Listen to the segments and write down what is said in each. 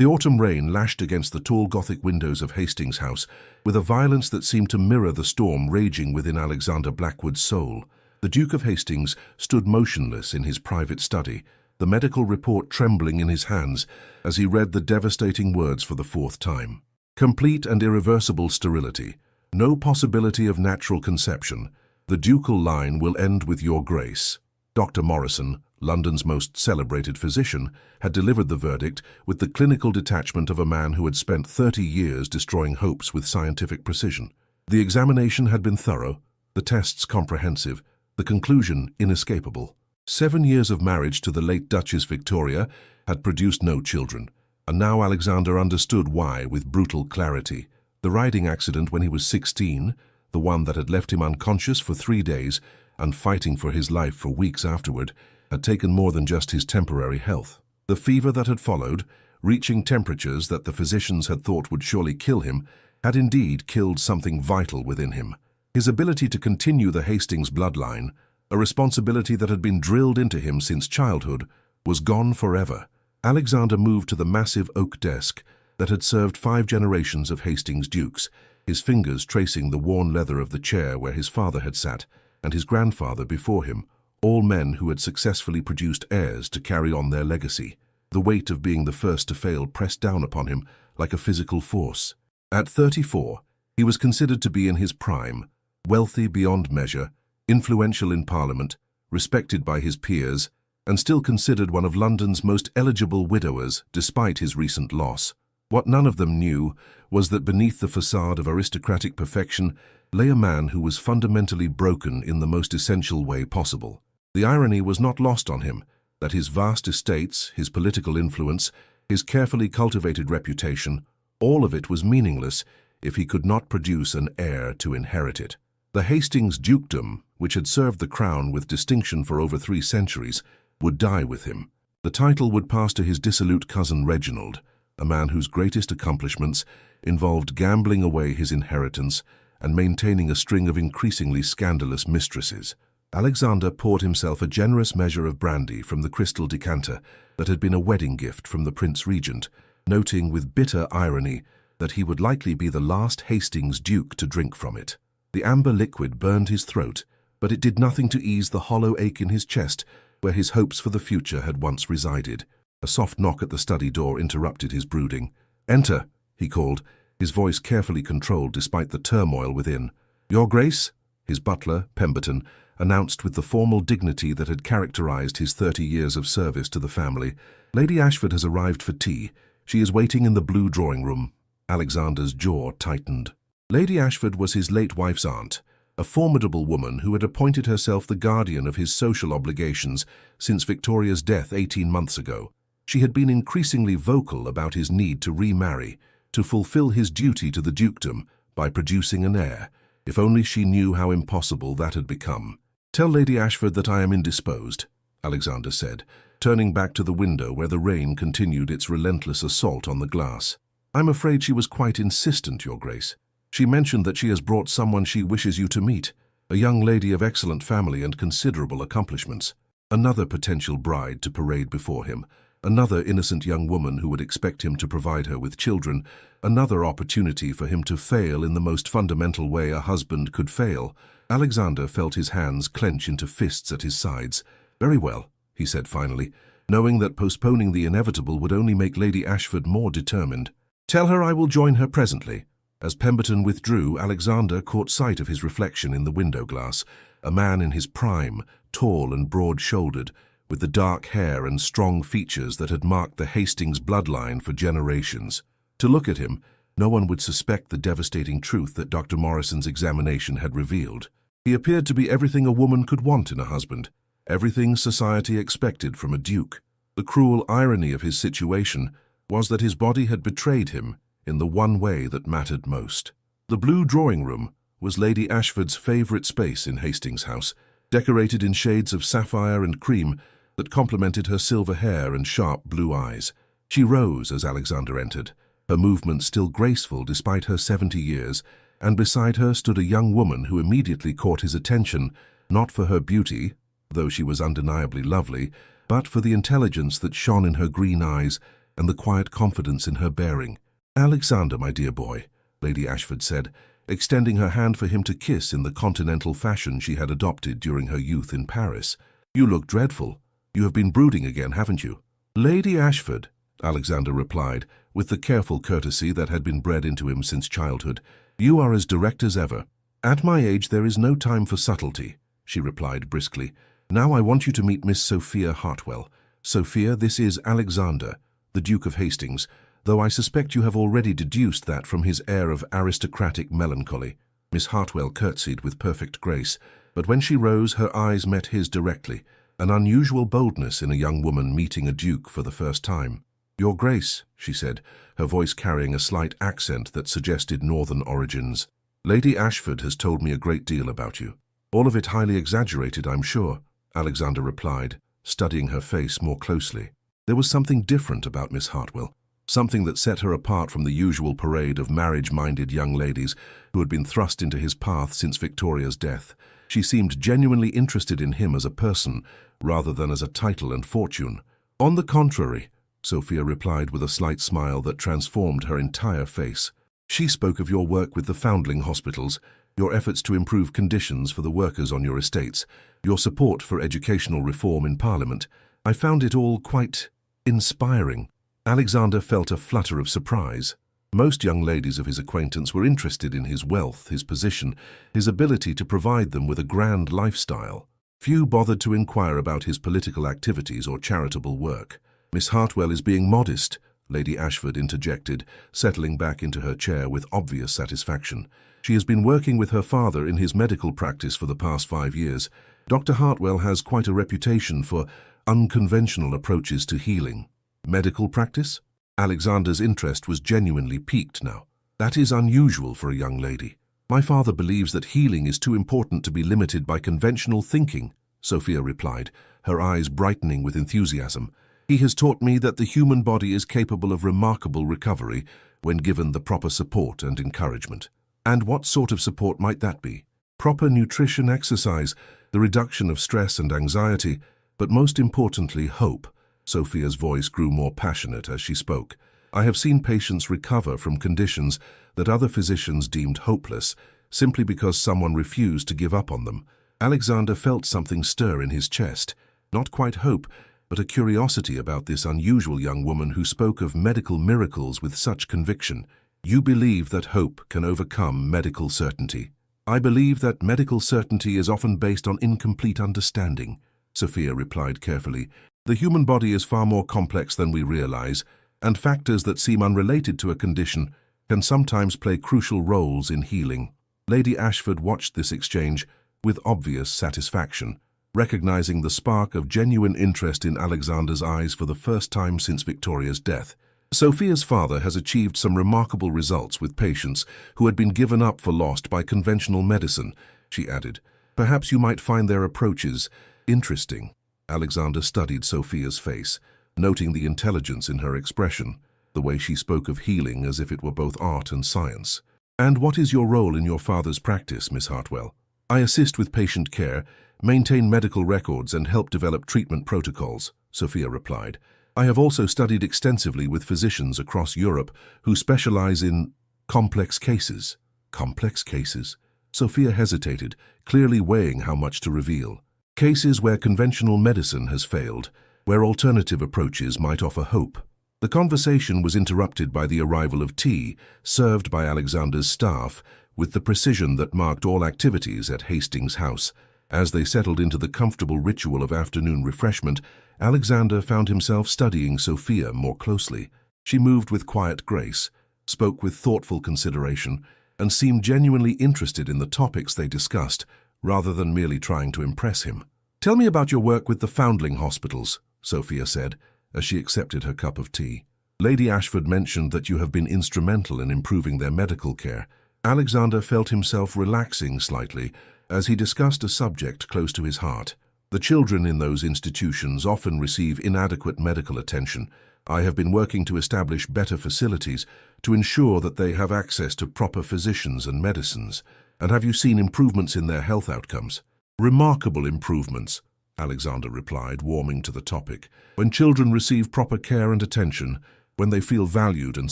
The autumn rain lashed against the tall Gothic windows of Hastings House with a violence that seemed to mirror the storm raging within Alexander Blackwood's soul. The Duke of Hastings stood motionless in his private study, the medical report trembling in his hands as he read the devastating words for the fourth time. Complete and irreversible sterility. No possibility of natural conception. The ducal line will end with your grace. Dr. Morrison, London's most celebrated physician, had delivered the verdict with the clinical detachment of a man who had spent 30 years destroying hopes with scientific precision. The examination had been thorough, the tests comprehensive, the conclusion inescapable. 7 years of marriage to the late Duchess Victoria had produced no children, and now Alexander understood why with brutal clarity. The riding accident when he was 16, the one that had left him unconscious for 3 days and fighting for his life for weeks afterward, had taken more than just his temporary health. The fever that had followed, reaching temperatures that the physicians had thought would surely kill him, had indeed killed something vital within him. His ability to continue the Hastings bloodline, a responsibility that had been drilled into him since childhood, was gone forever. Alexander moved to the massive oak desk that had served 5 generations of Hastings dukes, his fingers tracing the worn leather of the chair where his father had sat, and his grandfather before him, all men who had successfully produced heirs to carry on their legacy. The weight of being the first to fail pressed down upon him like a physical force. At 34, he was considered to be in his prime, wealthy beyond measure, influential in Parliament, respected by his peers, and still considered one of London's most eligible widowers despite his recent loss. What none of them knew was that beneath the facade of aristocratic perfection lay a man who was fundamentally broken in the most essential way possible. The irony was not lost on him that his vast estates, his political influence, his carefully cultivated reputation, all of it was meaningless if he could not produce an heir to inherit it. The Hastings dukedom, which had served the crown with distinction for over 3 centuries, would die with him. The title would pass to his dissolute cousin Reginald, a man whose greatest accomplishments involved gambling away his inheritance and maintaining a string of increasingly scandalous mistresses. Alexander poured himself a generous measure of brandy from the crystal decanter that had been a wedding gift from the Prince Regent, noting with bitter irony that he would likely be the last Hastings duke to drink from it. The amber liquid burned his throat, but it did nothing to ease the hollow ache in his chest where his hopes for the future had once resided. A soft knock at the study door interrupted his brooding. "Enter," he called, his voice carefully controlled despite the turmoil within. "Your Grace," his butler, Pemberton, announced with the formal dignity that had characterized his 30 years of service to the family. "Lady Ashford has arrived for tea. She is waiting in the blue drawing-room." Alexander's jaw tightened. Lady Ashford was his late wife's aunt, a formidable woman who had appointed herself the guardian of his social obligations since Victoria's death 18 months ago. She had been increasingly vocal about his need to remarry, to fulfill his duty to the dukedom by producing an heir, if only she knew how impossible that had become. "Tell Lady Ashford that I am indisposed," Alexander said, turning back to the window where the rain continued its relentless assault on the glass. "I'm afraid she was quite insistent, Your Grace. She mentioned that she has brought someone she wishes you to meet, a young lady of excellent family and considerable accomplishments. Another potential bride to parade before him, another innocent young woman who would expect him to provide her with children, another opportunity for him to fail in the most fundamental way a husband could fail." Alexander felt his hands clench into fists at his sides. "Very well," he said finally, knowing that postponing the inevitable would only make Lady Ashford more determined. "Tell her I will join her presently." As Pemberton withdrew, Alexander caught sight of his reflection in the window glass, a man in his prime, tall and broad-shouldered, with the dark hair and strong features that had marked the Hastings bloodline for generations. To look at him, no one would suspect the devastating truth that Dr. Morrison's examination had revealed. He appeared to be everything a woman could want in a husband, everything society expected from a duke. The cruel irony of his situation was that his body had betrayed him in the one way that mattered most. The blue drawing-room was Lady Ashford's favorite space in Hastings House, decorated in shades of sapphire and cream that complemented her silver hair and sharp blue eyes. She rose as Alexander entered, her movements still graceful despite her 70 years, and beside her stood a young woman who immediately caught his attention, not for her beauty, though she was undeniably lovely, but for the intelligence that shone in her green eyes and the quiet confidence in her bearing. "Alexander, my dear boy," Lady Ashford said, extending her hand for him to kiss in the continental fashion she had adopted during her youth in Paris. "You look dreadful. You have been brooding again, haven't you?" "Lady Ashford," Alexander replied, with the careful courtesy that had been bred into him since childhood, "you are as direct as ever." "At my age there is no time for subtlety," she replied briskly. "Now I want you to meet Miss Sophia Hartwell. Sophia, this is Alexander, the Duke of Hastings, though I suspect you have already deduced that from his air of aristocratic melancholy." Miss Hartwell curtsied with perfect grace, but when she rose her eyes met his directly, an unusual boldness in a young woman meeting a duke for the first time. "Your Grace," she said, her voice carrying a slight accent that suggested northern origins. "Lady Ashford has told me a great deal about you. All of it highly exaggerated, I'm sure," Alexander replied, studying her face more closely. There was something different about Miss Hartwell, something that set her apart from the usual parade of marriage-minded young ladies who had been thrust into his path since Victoria's death. She seemed genuinely interested in him as a person, rather than as a title and fortune. "On the contrary," Sophia replied with a slight smile that transformed her entire face. "She spoke of your work with the foundling hospitals, your efforts to improve conditions for the workers on your estates, your support for educational reform in Parliament. I found it all quite inspiring." Alexander felt a flutter of surprise. Most young ladies of his acquaintance were interested in his wealth, his position, his ability to provide them with a grand lifestyle. Few bothered to inquire about his political activities or charitable work. "Miss Hartwell is being modest," Lady Ashford interjected, settling back into her chair with obvious satisfaction. "She has been working with her father in his medical practice for the past 5 years. Dr. Hartwell has quite a reputation for unconventional approaches to healing." "Medical practice?" Alexander's interest was genuinely piqued now. "That is unusual for a young lady." "My father believes that healing is too important to be limited by conventional thinking," Sophia replied, her eyes brightening with enthusiasm. "He has taught me that the human body is capable of remarkable recovery when given the proper support and encouragement." "And what sort of support might that be?" "Proper nutrition, exercise, the reduction of stress and anxiety, but most importantly, hope." Sophia's voice grew more passionate as she spoke. "I have seen patients recover from conditions that other physicians deemed hopeless, simply because someone refused to give up on them." Alexander felt something stir in his chest, not quite hope, but a curiosity about this unusual young woman who spoke of medical miracles with such conviction. "You believe that hope can overcome medical certainty." "I believe that medical certainty is often based on incomplete understanding," Sophia replied carefully. "The human body is far more complex than we realize, and factors that seem unrelated to a condition can sometimes play crucial roles in healing." Lady Ashford watched this exchange with obvious satisfaction, recognizing the spark of genuine interest in Alexander's eyes for the first time since Victoria's death. "Sophia's father has achieved some remarkable results with patients who had been given up for lost by conventional medicine," she added. "Perhaps you might find their approaches interesting." Alexander studied Sophia's face, noting the intelligence in her expression, the way she spoke of healing as if it were both art and science. "And what is your role in your father's practice, Miss Hartwell?" "I assist with patient care, maintain medical records and help develop treatment protocols," Sophia replied. "I have also studied extensively with physicians across Europe who specialize in complex cases." "Complex cases?" Sophia hesitated, clearly weighing how much to reveal. "Cases where conventional medicine has failed, where alternative approaches might offer hope." The conversation was interrupted by the arrival of tea, served by Alexander's staff, with the precision that marked all activities at Hastings House. As they settled into the comfortable ritual of afternoon refreshment, Alexander found himself studying Sophia more closely. She moved with quiet grace, spoke with thoughtful consideration, and seemed genuinely interested in the topics they discussed, rather than merely trying to impress him. "Tell me about your work with the foundling hospitals," Sophia said, as she accepted her cup of tea. "Lady Ashford mentioned that you have been instrumental in improving their medical care." Alexander felt himself relaxing slightly as he discussed a subject close to his heart. "The children in those institutions often receive inadequate medical attention. I have been working to establish better facilities to ensure that they have access to proper physicians and medicines. And have you seen improvements in their health outcomes?" "Remarkable improvements," Alexander replied, warming to the topic. "When children receive proper care and attention, When they feel valued and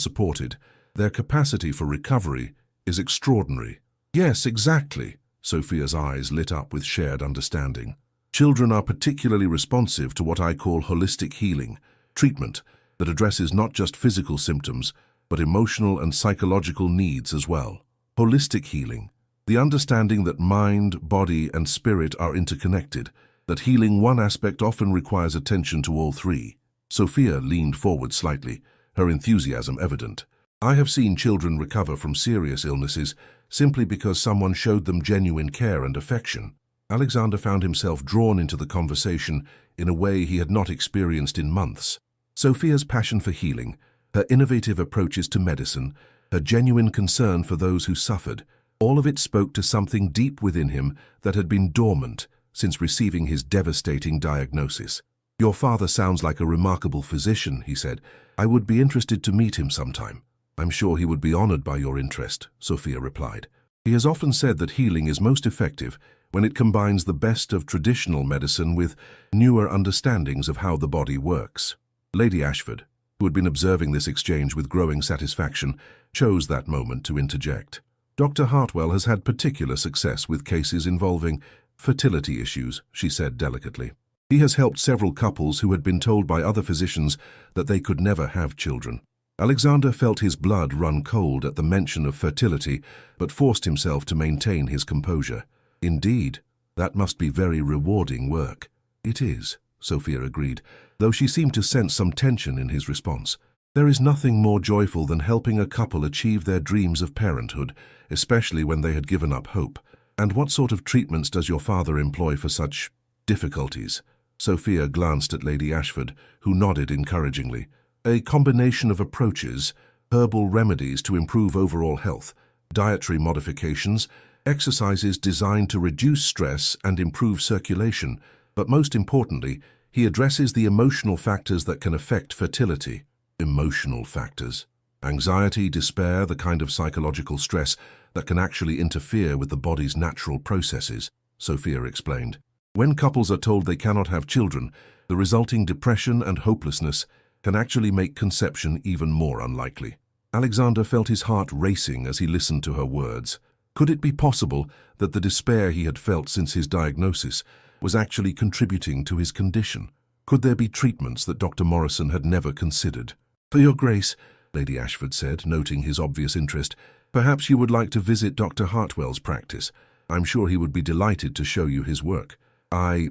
supported, their capacity for recovery is extraordinary. Yes, exactly. Sophia's eyes lit up with shared understanding. Children are particularly responsive to what I call holistic healing, treatment that addresses not just physical symptoms, but emotional and psychological needs as well. Holistic healing, the understanding that mind, body, and spirit are interconnected, that healing one aspect often requires attention to all three. Sophia leaned forward slightly, her enthusiasm evident. I have seen children recover from serious illnesses simply because someone showed them genuine care and affection. Alexander found himself drawn into the conversation in a way he had not experienced in months. Sophia's passion for healing, her innovative approaches to medicine, her genuine concern for those who suffered, all of it spoke to something deep within him that had been dormant since receiving his devastating diagnosis. "Your father sounds like a remarkable physician," he said. "I would be interested to meet him sometime." "I'm sure he would be honored by your interest," Sophia replied. "He has often said that healing is most effective when it combines the best of traditional medicine with newer understandings of how the body works." Lady Ashford, who had been observing this exchange with growing satisfaction, chose that moment to interject. "Dr. Hartwell has had particular success with cases involving fertility issues," she said delicately. "He has helped several couples who had been told by other physicians that they could never have children." Alexander felt his blood run cold at the mention of fertility, but forced himself to maintain his composure. "Indeed, that must be very rewarding work." "It is," Sophia agreed, though she seemed to sense some tension in his response. "There is nothing more joyful than helping a couple achieve their dreams of parenthood, especially when they had given up hope. And what sort of treatments does your father employ for such difficulties?" Sophia glanced at Lady Ashford, who nodded encouragingly. "A combination of approaches, herbal remedies to improve overall health, dietary modifications, exercises designed to reduce stress and improve circulation, but most importantly, he addresses the emotional factors that can affect fertility." Emotional factors. Anxiety, despair, the kind of psychological stress that can actually interfere with the body's natural processes, Sophia explained. "When couples are told they cannot have children, the resulting depression and hopelessness can actually make conception even more unlikely." Alexander felt his heart racing as he listened to her words. Could it be possible that the despair he had felt since his diagnosis was actually contributing to his condition? Could there be treatments that Dr. Morrison had never considered? "For your grace," Lady Ashford said, noting his obvious interest, "perhaps you would like to visit Dr. Hartwell's practice. I'm sure he would be delighted to show you his work." I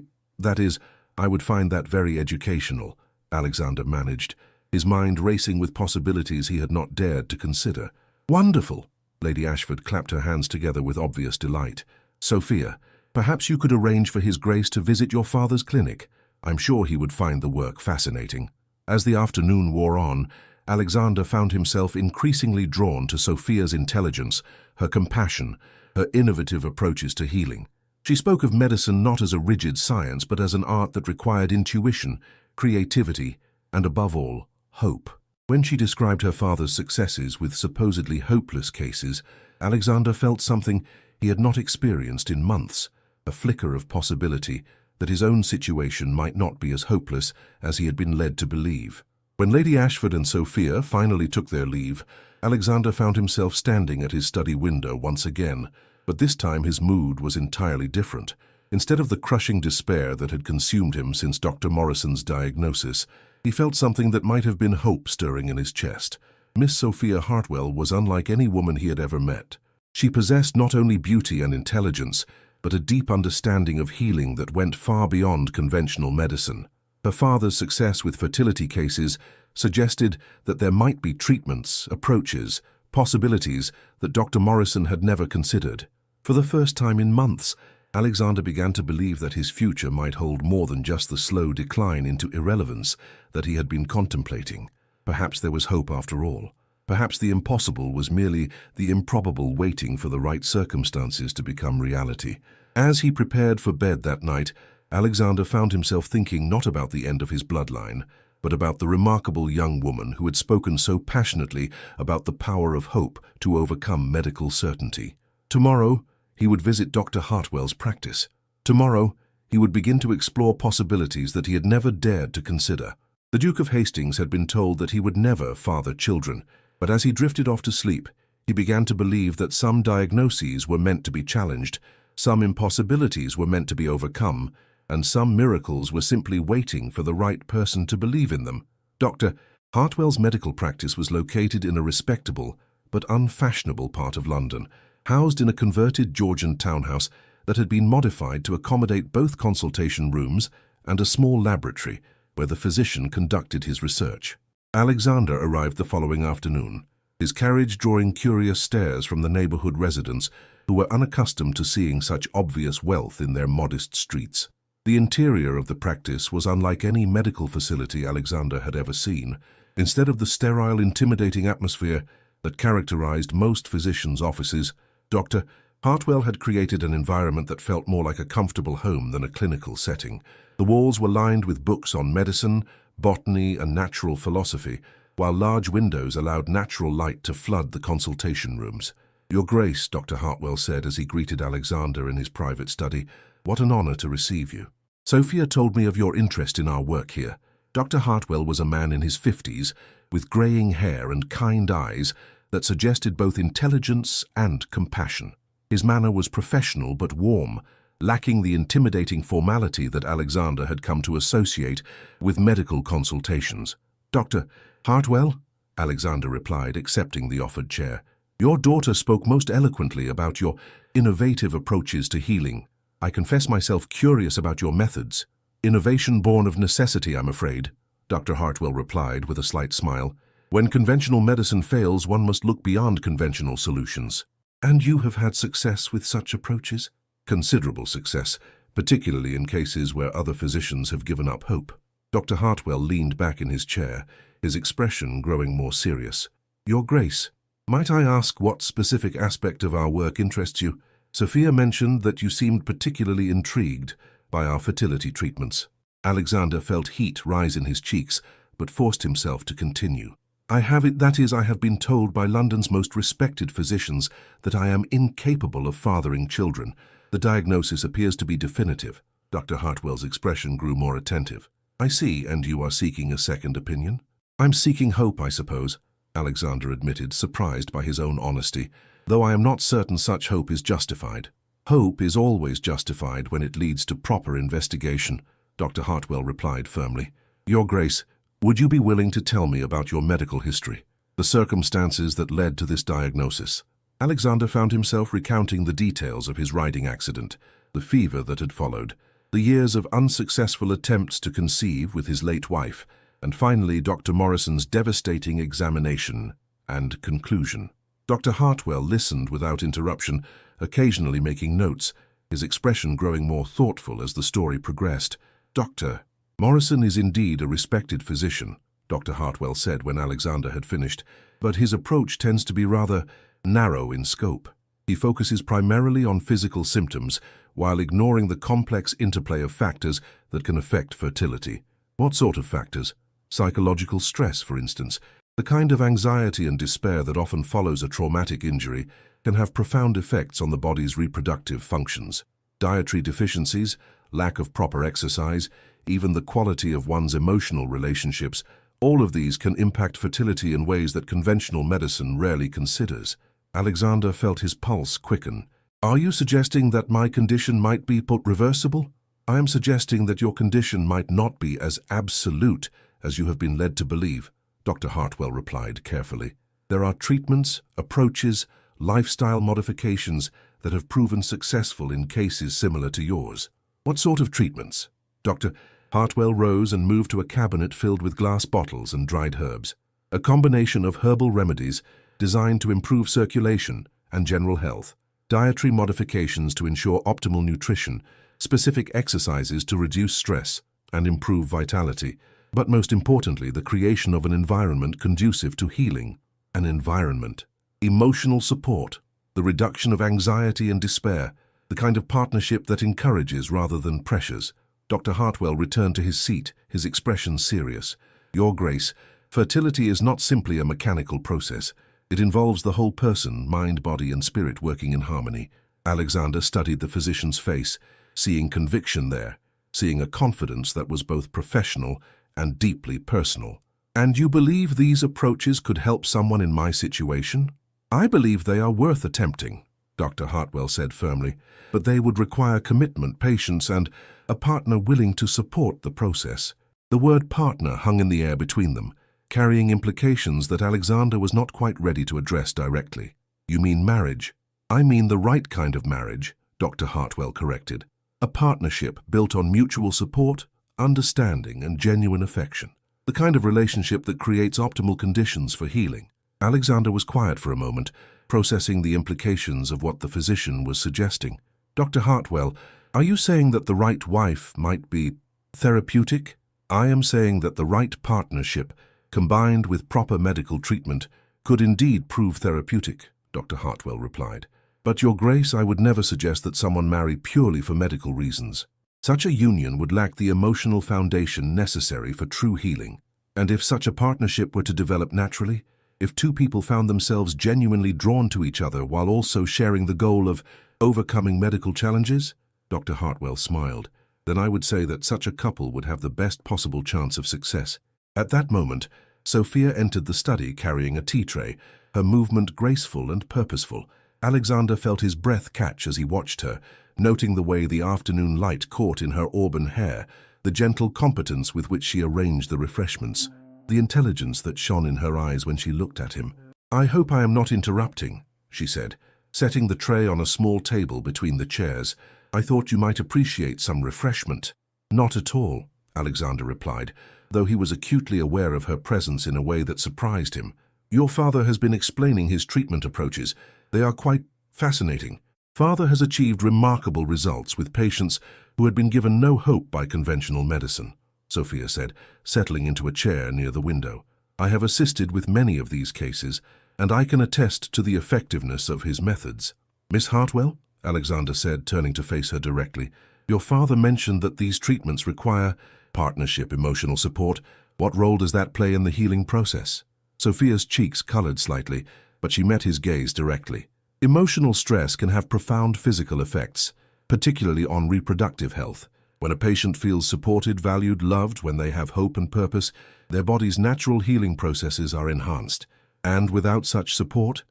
would find that very educational," Alexander managed, his mind racing with possibilities he had not dared to consider. "Wonderful!" Lady Ashford clapped her hands together with obvious delight. "Sophia, perhaps you could arrange for His Grace to visit your father's clinic. I'm sure he would find the work fascinating." As the afternoon wore on, Alexander found himself increasingly drawn to Sophia's intelligence, her compassion, her innovative approaches to healing. She spoke of medicine not as a rigid science, but as an art that required intuition, creativity, and above all, hope. When she described her father's successes with supposedly hopeless cases, Alexander felt something he had not experienced in months, a flicker of possibility that his own situation might not be as hopeless as he had been led to believe. When Lady Ashford and Sophia finally took their leave, Alexander found himself standing at his study window once again, but this time his mood was entirely different. Instead of the crushing despair that had consumed him since Dr. Morrison's diagnosis, he felt something that might have been hope stirring in his chest. Miss Sophia Hartwell was unlike any woman he had ever met. She possessed not only beauty and intelligence, but a deep understanding of healing that went far beyond conventional medicine. Her father's success with fertility cases suggested that there might be treatments, approaches, possibilities that Dr. Morrison had never considered. For the first time in months, Alexander began to believe that his future might hold more than just the slow decline into irrelevance that he had been contemplating. Perhaps there was hope after all. Perhaps the impossible was merely the improbable waiting for the right circumstances to become reality. As he prepared for bed that night, Alexander found himself thinking not about the end of his bloodline, but about the remarkable young woman who had spoken so passionately about the power of hope to overcome medical certainty. Tomorrow, he would visit Dr. Hartwell's practice. Tomorrow, he would begin to explore possibilities that he had never dared to consider. The Duke of Hastings had been told that he would never father children, but as he drifted off to sleep, he began to believe that some diagnoses were meant to be challenged, some impossibilities were meant to be overcome, and some miracles were simply waiting for the right person to believe in them. Dr. Hartwell's medical practice was located in a respectable but unfashionable part of London, housed in a converted Georgian townhouse that had been modified to accommodate both consultation rooms and a small laboratory where the physician conducted his research. Alexander arrived the following afternoon, his carriage drawing curious stares from the neighborhood residents who were unaccustomed to seeing such obvious wealth in their modest streets. The interior of the practice was unlike any medical facility Alexander had ever seen. Instead of the sterile, intimidating atmosphere that characterized most physicians' offices, Dr. Hartwell had created an environment that felt more like a comfortable home than a clinical setting. The walls were lined with books on medicine, botany, and natural philosophy, while large windows allowed natural light to flood the consultation rooms. "Your Grace," Dr. Hartwell said as he greeted Alexander in his private study, "what an honor to receive you. Sophia told me of your interest in our work here." Dr. Hartwell was a man in his 50s, with graying hair and kind eyes that suggested both intelligence and compassion. His manner was professional but warm, lacking the intimidating formality that Alexander had come to associate with medical consultations. "Dr. Hartwell," Alexander replied, accepting the offered chair, "your daughter spoke most eloquently about your innovative approaches to healing. I confess myself curious about your methods." "Innovation born of necessity, I'm afraid," Dr. Hartwell replied with a slight smile. "When conventional medicine fails, one must look beyond conventional solutions." "And you have had success with such approaches?" "Considerable success, particularly in cases where other physicians have given up hope." Dr. Hartwell leaned back in his chair, his expression growing more serious. "Your Grace, might I ask what specific aspect of our work interests you? Sophia mentioned that you seemed particularly intrigued by our fertility treatments." Alexander felt heat rise in his cheeks, but forced himself to continue. "I have been told by London's most respected physicians that I am incapable of fathering children. The diagnosis appears to be definitive." Dr. Hartwell's expression grew more attentive. "I see, and you are seeking a second opinion?" "I'm seeking hope, I suppose," Alexander admitted, surprised by his own honesty, "though I am not certain such hope is justified." "Hope is always justified when it leads to proper investigation," Dr. Hartwell replied firmly. "Your Grace, would you be willing to tell me about your medical history, the circumstances that led to this diagnosis?" Alexander found himself recounting the details of his riding accident, the fever that had followed, the years of unsuccessful attempts to conceive with his late wife, and finally Dr. Morrison's devastating examination and conclusion. Dr. Hartwell listened without interruption, occasionally making notes, his expression growing more thoughtful as the story progressed. "Dr. Morrison is indeed a respected physician," Dr. Hartwell said when Alexander had finished, "but his approach tends to be rather narrow in scope. He focuses primarily on physical symptoms, while ignoring the complex interplay of factors that can affect fertility." "What sort of factors?" "Psychological stress, for instance. The kind of anxiety and despair that often follows a traumatic injury can have profound effects on the body's reproductive functions. Dietary deficiencies, lack of proper exercise, even the quality of one's emotional relationships, all of these can impact fertility in ways that conventional medicine rarely considers." Alexander felt his pulse quicken. "Are you suggesting that my condition might be reversible?" "I am suggesting that your condition might not be as absolute as you have been led to believe," Dr. Hartwell replied carefully. "There are treatments, approaches, lifestyle modifications that have proven successful in cases similar to yours." "What sort of treatments?" Dr. Hartwell rose and moved to a cabinet filled with glass bottles and dried herbs. "A combination of herbal remedies designed to improve circulation and general health, dietary modifications to ensure optimal nutrition, specific exercises to reduce stress and improve vitality, but most importantly, the creation of an environment conducive to healing, an environment, emotional support, the reduction of anxiety and despair, the kind of partnership that encourages rather than pressures." Dr. Hartwell returned to his seat, his expression serious. "Your Grace, fertility is not simply a mechanical process. It involves the whole person, mind, body, and spirit working in harmony." Alexander studied the physician's face, seeing conviction there, seeing a confidence that was both professional and deeply personal. And you believe these approaches could help someone in my situation? I believe they are worth attempting, Dr. Hartwell said firmly, but they would require commitment, patience, and a partner willing to support the process. The word partner hung in the air between them, carrying implications that Alexander was not quite ready to address directly. You mean marriage? I mean the right kind of marriage, Dr. Hartwell corrected. A partnership built on mutual support, understanding, and genuine affection. The kind of relationship that creates optimal conditions for healing. Alexander was quiet for a moment, processing the implications of what the physician was suggesting. Dr. Hartwell, are you saying that the right wife might be therapeutic? I am saying that the right partnership, combined with proper medical treatment, could indeed prove therapeutic, Dr. Hartwell replied. But, Your Grace, I would never suggest that someone marry purely for medical reasons. Such a union would lack the emotional foundation necessary for true healing. And if such a partnership were to develop naturally, if two people found themselves genuinely drawn to each other while also sharing the goal of overcoming medical challenges, Dr. Hartwell smiled, then I would say that such a couple would have the best possible chance of success. At that moment, Sophia entered the study carrying a tea tray, her movement graceful and purposeful. Alexander felt his breath catch as he watched her, noting the way the afternoon light caught in her auburn hair, the gentle competence with which she arranged the refreshments, the intelligence that shone in her eyes when she looked at him. I hope I am not interrupting, she said, setting the tray on a small table between the chairs. I thought you might appreciate some refreshment. Not at all, Alexander replied, though he was acutely aware of her presence in a way that surprised him. Your father has been explaining his treatment approaches. They are quite fascinating. Father has achieved remarkable results with patients who had been given no hope by conventional medicine, Sophia said, settling into a chair near the window. I have assisted with many of these cases, and I can attest to the effectiveness of his methods. Miss Hartwell? Alexander said, turning to face her directly. Your father mentioned that these treatments require partnership, emotional support. What role does that play in the healing process? Sophia's cheeks colored slightly, but she met his gaze directly. Emotional stress can have profound physical effects, particularly on reproductive health. When a patient feels supported, valued, loved, when they have hope and purpose, their body's natural healing processes are enhanced. And without such support,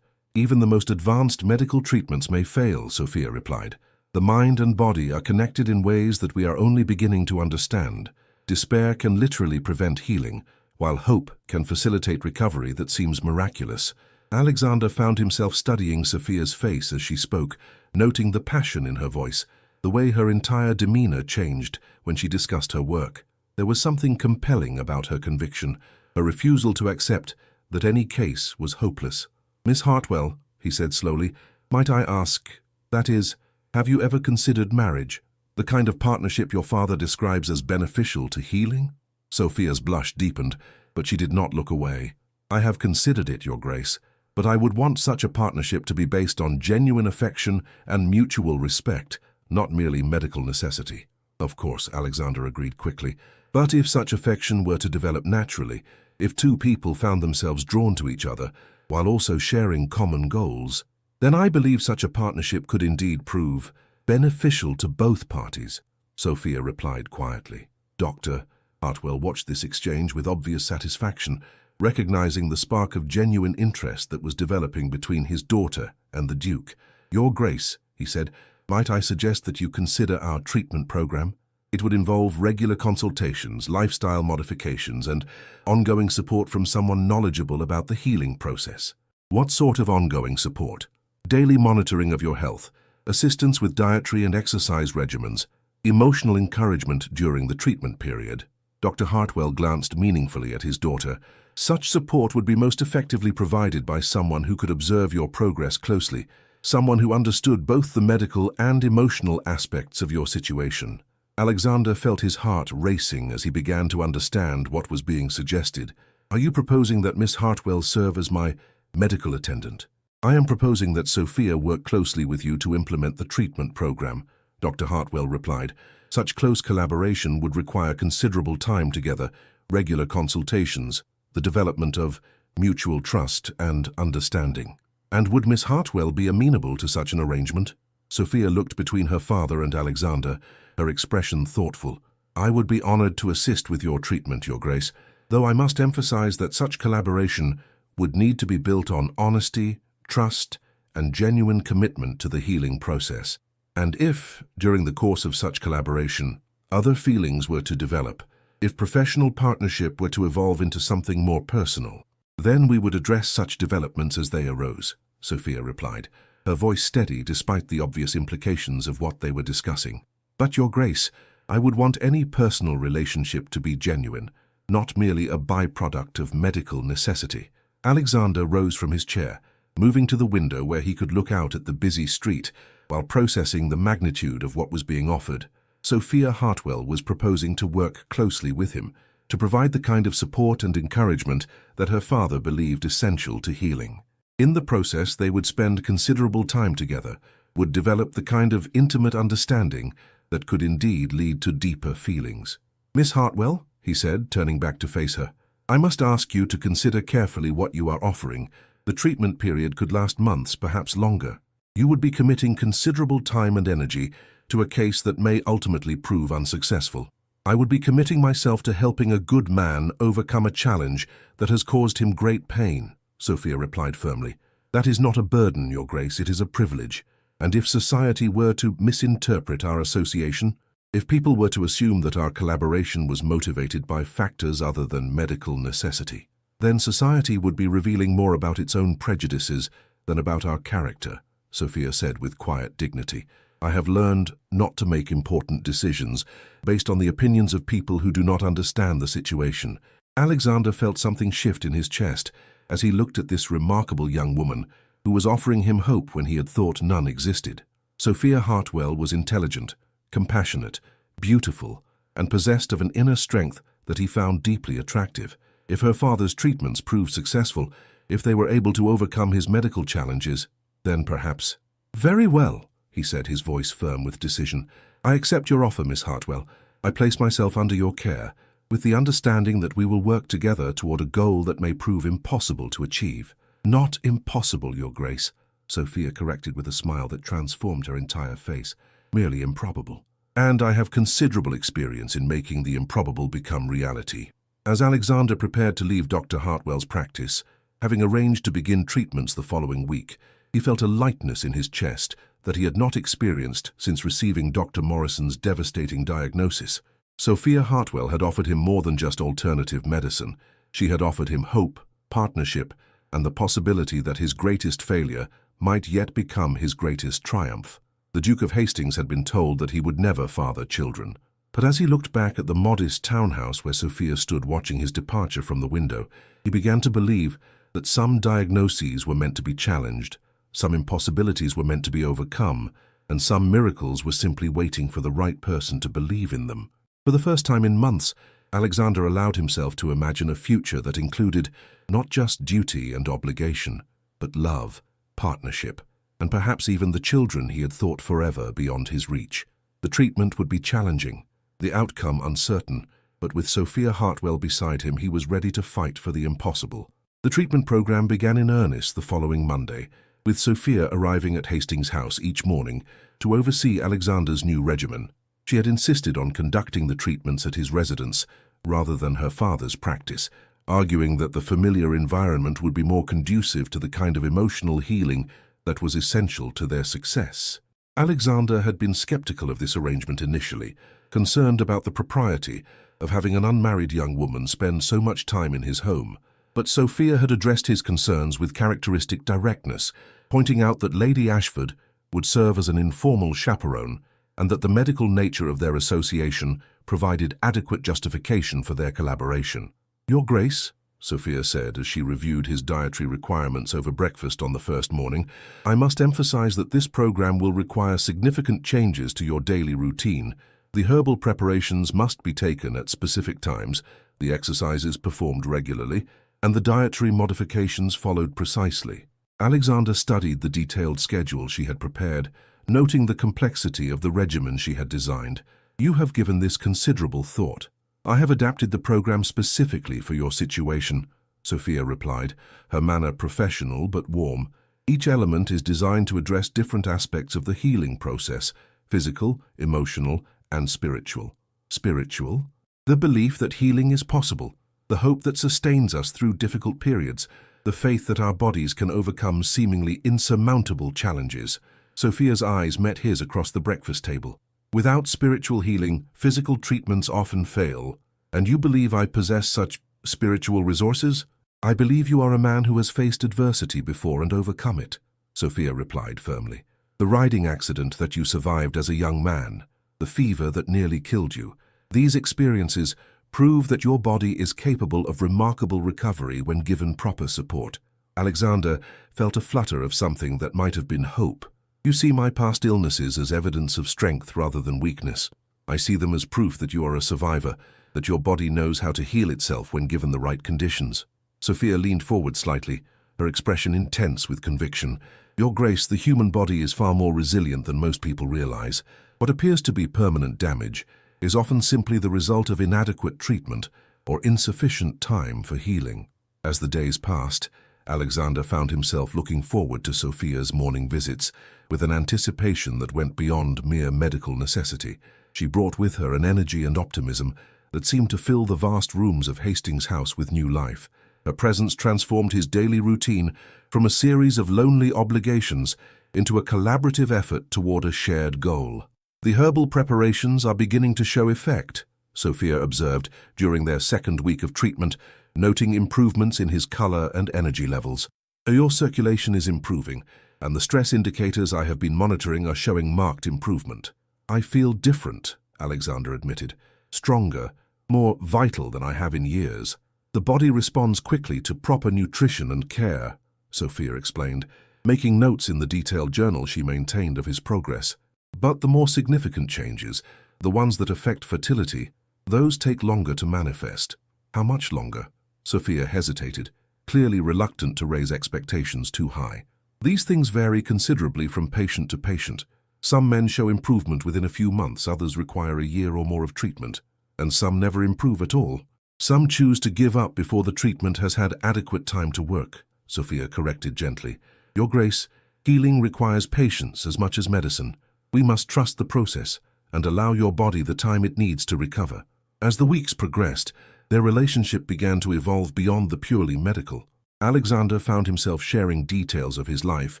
even the most advanced medical treatments may fail, Sophia replied. The mind and body are connected in ways that we are only beginning to understand. Despair can literally prevent healing, while hope can facilitate recovery that seems miraculous. Alexander found himself studying Sophia's face as she spoke, noting the passion in her voice, the way her entire demeanor changed when she discussed her work. There was something compelling about her conviction, a refusal to accept that any case was hopeless. Miss Hartwell, he said slowly, might I ask, that is, have you ever considered marriage, the kind of partnership your father describes as beneficial to healing? Sophia's blush deepened, but she did not look away. I have considered it, Your Grace, but I would want such a partnership to be based on genuine affection and mutual respect, not merely medical necessity. Of course, Alexander agreed quickly, but if such affection were to develop naturally, if two people found themselves drawn to each other, while also sharing common goals, then I believe such a partnership could indeed prove beneficial to both parties, Sophia replied quietly. Dr. Hartwell watched this exchange with obvious satisfaction, recognizing the spark of genuine interest that was developing between his daughter and the Duke. Your Grace, he said, might I suggest that you consider our treatment program? It would involve regular consultations, lifestyle modifications, and ongoing support from someone knowledgeable about the healing process. What sort of ongoing support? Daily monitoring of your health, assistance with dietary and exercise regimens, emotional encouragement during the treatment period. Dr. Hartwell glanced meaningfully at his daughter. Such support would be most effectively provided by someone who could observe your progress closely, someone who understood both the medical and emotional aspects of your situation. Alexander felt his heart racing as he began to understand what was being suggested. Are you proposing that Miss Hartwell serve as my medical attendant? I am proposing that Sophia work closely with you to implement the treatment program, Dr. Hartwell replied. Such close collaboration would require considerable time together, regular consultations, the development of mutual trust and understanding. And would Miss Hartwell be amenable to such an arrangement? Sophia looked between her father and Alexander, her expression thoughtful. I would be honored to assist with your treatment, Your Grace, though I must emphasize that such collaboration would need to be built on honesty, trust, and genuine commitment to the healing process. And if, during the course of such collaboration, other feelings were to develop, if professional partnership were to evolve into something more personal, then we would address such developments as they arose, Sophia replied, her voice steady despite the obvious implications of what they were discussing. But, Your Grace, I would want any personal relationship to be genuine, not merely a byproduct of medical necessity. Alexander rose from his chair, moving to the window where he could look out at the busy street while processing the magnitude of what was being offered. Sophia Hartwell was proposing to work closely with him, to provide the kind of support and encouragement that her father believed essential to healing. In the process, they would spend considerable time together, would develop the kind of intimate understanding that could indeed lead to deeper feelings. Miss Hartwell, he said, turning back to face her, I must ask you to consider carefully what you are offering. The treatment period could last months, perhaps longer. You would be committing considerable time and energy to a case that may ultimately prove unsuccessful. I would be committing myself to helping a good man overcome a challenge that has caused him great pain, Sophia replied firmly. That is not a burden, Your Grace, it is a privilege. And if society were to misinterpret our association, if people were to assume that our collaboration was motivated by factors other than medical necessity, then society would be revealing more about its own prejudices than about our character, Sophia said with quiet dignity. I have learned not to make important decisions based on the opinions of people who do not understand the situation. Alexander felt something shift in his chest as he looked at this remarkable young woman who was offering him hope when he had thought none existed. Sophia Hartwell was intelligent, compassionate, beautiful, and possessed of an inner strength that he found deeply attractive. If her father's treatments proved successful, if they were able to overcome his medical challenges, then perhaps... Very well, he said, his voice firm with decision. I accept your offer, Miss Hartwell. I place myself under your care, with the understanding that we will work together toward a goal that may prove impossible to achieve. Not impossible, Your Grace, Sophia corrected with a smile that transformed her entire face. Merely improbable. And I have considerable experience in making the improbable become reality. As Alexander prepared to leave Dr. Hartwell's practice, having arranged to begin treatments the following week, he felt a lightness in his chest that he had not experienced since receiving Dr. Morrison's devastating diagnosis. Sophia Hartwell had offered him more than just alternative medicine. She had offered him hope, partnership, and the possibility that his greatest failure might yet become his greatest triumph. The Duke of Hastings had been told that he would never father children. But as he looked back at the modest townhouse where Sophia stood watching his departure from the window, he began to believe that some diagnoses were meant to be challenged, some impossibilities were meant to be overcome, and some miracles were simply waiting for the right person to believe in them. For the first time in months, Alexander allowed himself to imagine a future that included not just duty and obligation, but love, partnership, and perhaps even the children he had thought forever beyond his reach. The treatment would be challenging, the outcome uncertain, but with Sophia Hartwell beside him, he was ready to fight for the impossible. The treatment program began in earnest the following Monday, with Sophia arriving at Hastings House each morning to oversee Alexander's new regimen. She had insisted on conducting the treatments at his residence rather than her father's practice, arguing that the familiar environment would be more conducive to the kind of emotional healing that was essential to their success. Alexander had been skeptical of this arrangement initially, concerned about the propriety of having an unmarried young woman spend so much time in his home. But Sophia had addressed his concerns with characteristic directness, pointing out that Lady Ashford would serve as an informal chaperone and that the medical nature of their association provided adequate justification for their collaboration. Your Grace, Sophia said as she reviewed his dietary requirements over breakfast on the first morning, I must emphasize that this program will require significant changes to your daily routine. The herbal preparations must be taken at specific times, the exercises performed regularly, and the dietary modifications followed precisely. Alexander studied the detailed schedule she had prepared, noting the complexity of the regimen she had designed. You have given this considerable thought. I have adapted the program specifically for your situation, Sophia replied, her manner professional but warm. Each element is designed to address different aspects of the healing process, physical, emotional, and spiritual. Spiritual? The belief that healing is possible, the hope that sustains us through difficult periods, the faith that our bodies can overcome seemingly insurmountable challenges. Sophia's eyes met his across the breakfast table. Without spiritual healing, physical treatments often fail. And you believe I possess such spiritual resources? I believe you are a man who has faced adversity before and overcome it, Sophia replied firmly. The riding accident that you survived as a young man, the fever that nearly killed you, these experiences prove that your body is capable of remarkable recovery when given proper support. Alexander felt a flutter of something that might have been hope. You see my past illnesses as evidence of strength rather than weakness. I see them as proof that you are a survivor, that your body knows how to heal itself when given the right conditions. Sophia leaned forward slightly, her expression intense with conviction. Your Grace, the human body is far more resilient than most people realize. What appears to be permanent damage is often simply the result of inadequate treatment or insufficient time for healing. As the days passed, Alexander found himself looking forward to Sophia's morning visits with an anticipation that went beyond mere medical necessity. She brought with her an energy and optimism that seemed to fill the vast rooms of Hastings House with new life. Her presence transformed his daily routine from a series of lonely obligations into a collaborative effort toward a shared goal. The herbal preparations are beginning to show effect, Sophia observed during their second week of treatment, noting improvements in his color and energy levels. Your circulation is improving, and the stress indicators I have been monitoring are showing marked improvement. I feel different, Alexander admitted. Stronger, more vital than I have in years. The body responds quickly to proper nutrition and care, Sophia explained, making notes in the detailed journal she maintained of his progress. But the more significant changes, the ones that affect fertility, those take longer to manifest. How much longer? Sophia hesitated, clearly reluctant to raise expectations too high. These things vary considerably from patient to patient. Some men show improvement within a few months, others require a year or more of treatment, and some never improve at all. Some choose to give up before the treatment has had adequate time to work, Sophia corrected gently. Your Grace, healing requires patience as much as medicine. We must trust the process and allow your body the time it needs to recover. As the weeks progressed, their relationship began to evolve beyond the purely medical. Alexander found himself sharing details of his life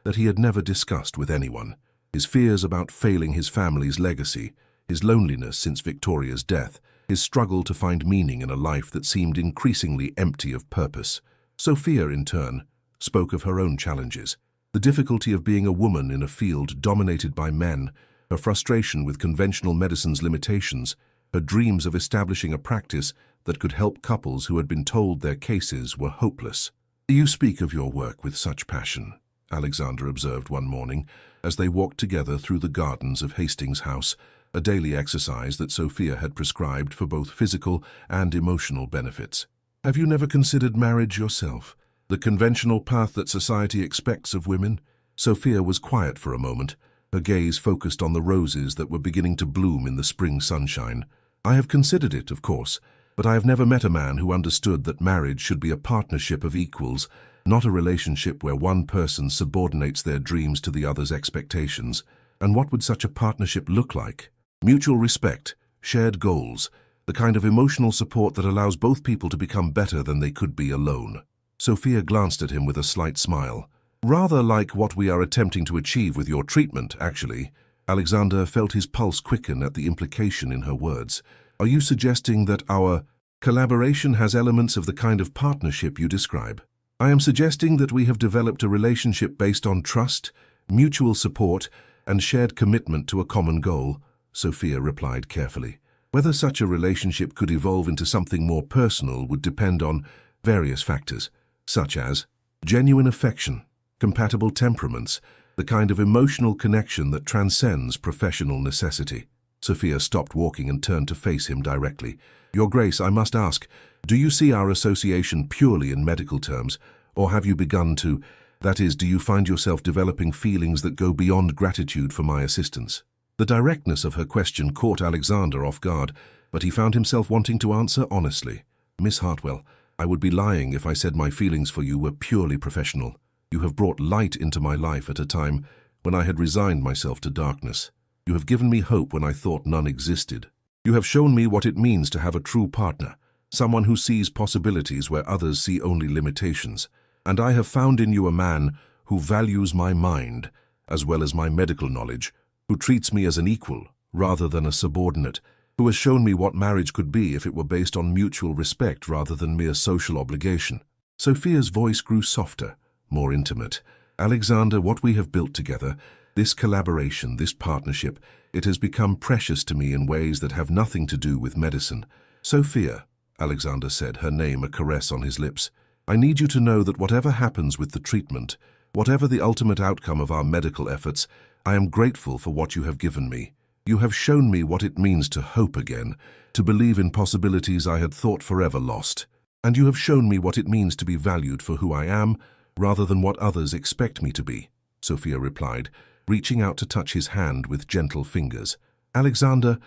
that he had never discussed with anyone. His fears about failing his family's legacy, his loneliness since Victoria's death, his struggle to find meaning in a life that seemed increasingly empty of purpose. Sophia, in turn, spoke of her own challenges. The difficulty of being a woman in a field dominated by men, her frustration with conventional medicine's limitations, her dreams of establishing a practice that could help couples who had been told their cases were hopeless. You speak of your work with such passion, Alexander observed one morning as they walked together through the gardens of Hastings House, a daily exercise that Sophia had prescribed for both physical and emotional benefits. Have you never considered marriage yourself, the conventional path that society expects of women? Sophia was quiet for a moment, her gaze focused on the roses that were beginning to bloom in the spring sunshine. I have considered it, of course, but I have never met a man who understood that marriage should be a partnership of equals, not a relationship where one person subordinates their dreams to the other's expectations. And what would such a partnership look like? Mutual respect, shared goals, the kind of emotional support that allows both people to become better than they could be alone. Sophia glanced at him with a slight smile. Rather like what we are attempting to achieve with your treatment, actually. Alexander felt his pulse quicken at the implication in her words. Are you suggesting that our collaboration has elements of the kind of partnership you describe? I am suggesting that we have developed a relationship based on trust, mutual support, and shared commitment to a common goal, Sophia replied carefully. Whether such a relationship could evolve into something more personal would depend on various factors, such as genuine affection, compatible temperaments, the kind of emotional connection that transcends professional necessity. Sophia stopped walking and turned to face him directly. Your Grace, I must ask, do you see our association purely in medical terms, or have you begun to, that is, do you find yourself developing feelings that go beyond gratitude for my assistance? The directness of her question caught Alexander off guard, but he found himself wanting to answer honestly. Miss Hartwell, I would be lying if I said my feelings for you were purely professional. You have brought light into my life at a time when I had resigned myself to darkness. You have given me hope when I thought none existed. You have shown me what it means to have a true partner, someone who sees possibilities where others see only limitations. And I have found in you a man who values my mind, as well as my medical knowledge, who treats me as an equal rather than a subordinate, who has shown me what marriage could be if it were based on mutual respect rather than mere social obligation. Sophia's voice grew softer, more intimate. Alexander, what we have built together, this collaboration, this partnership, it has become precious to me in ways that have nothing to do with medicine. Sophia, Alexander said, her name a caress on his lips, I need you to know that whatever happens with the treatment, whatever the ultimate outcome of our medical efforts, I am grateful for what you have given me. You have shown me what it means to hope again, to believe in possibilities I had thought forever lost. And you have shown me what it means to be valued for who I am, rather than what others expect me to be, Sophia replied, reaching out to touch his hand with gentle fingers. Alexander,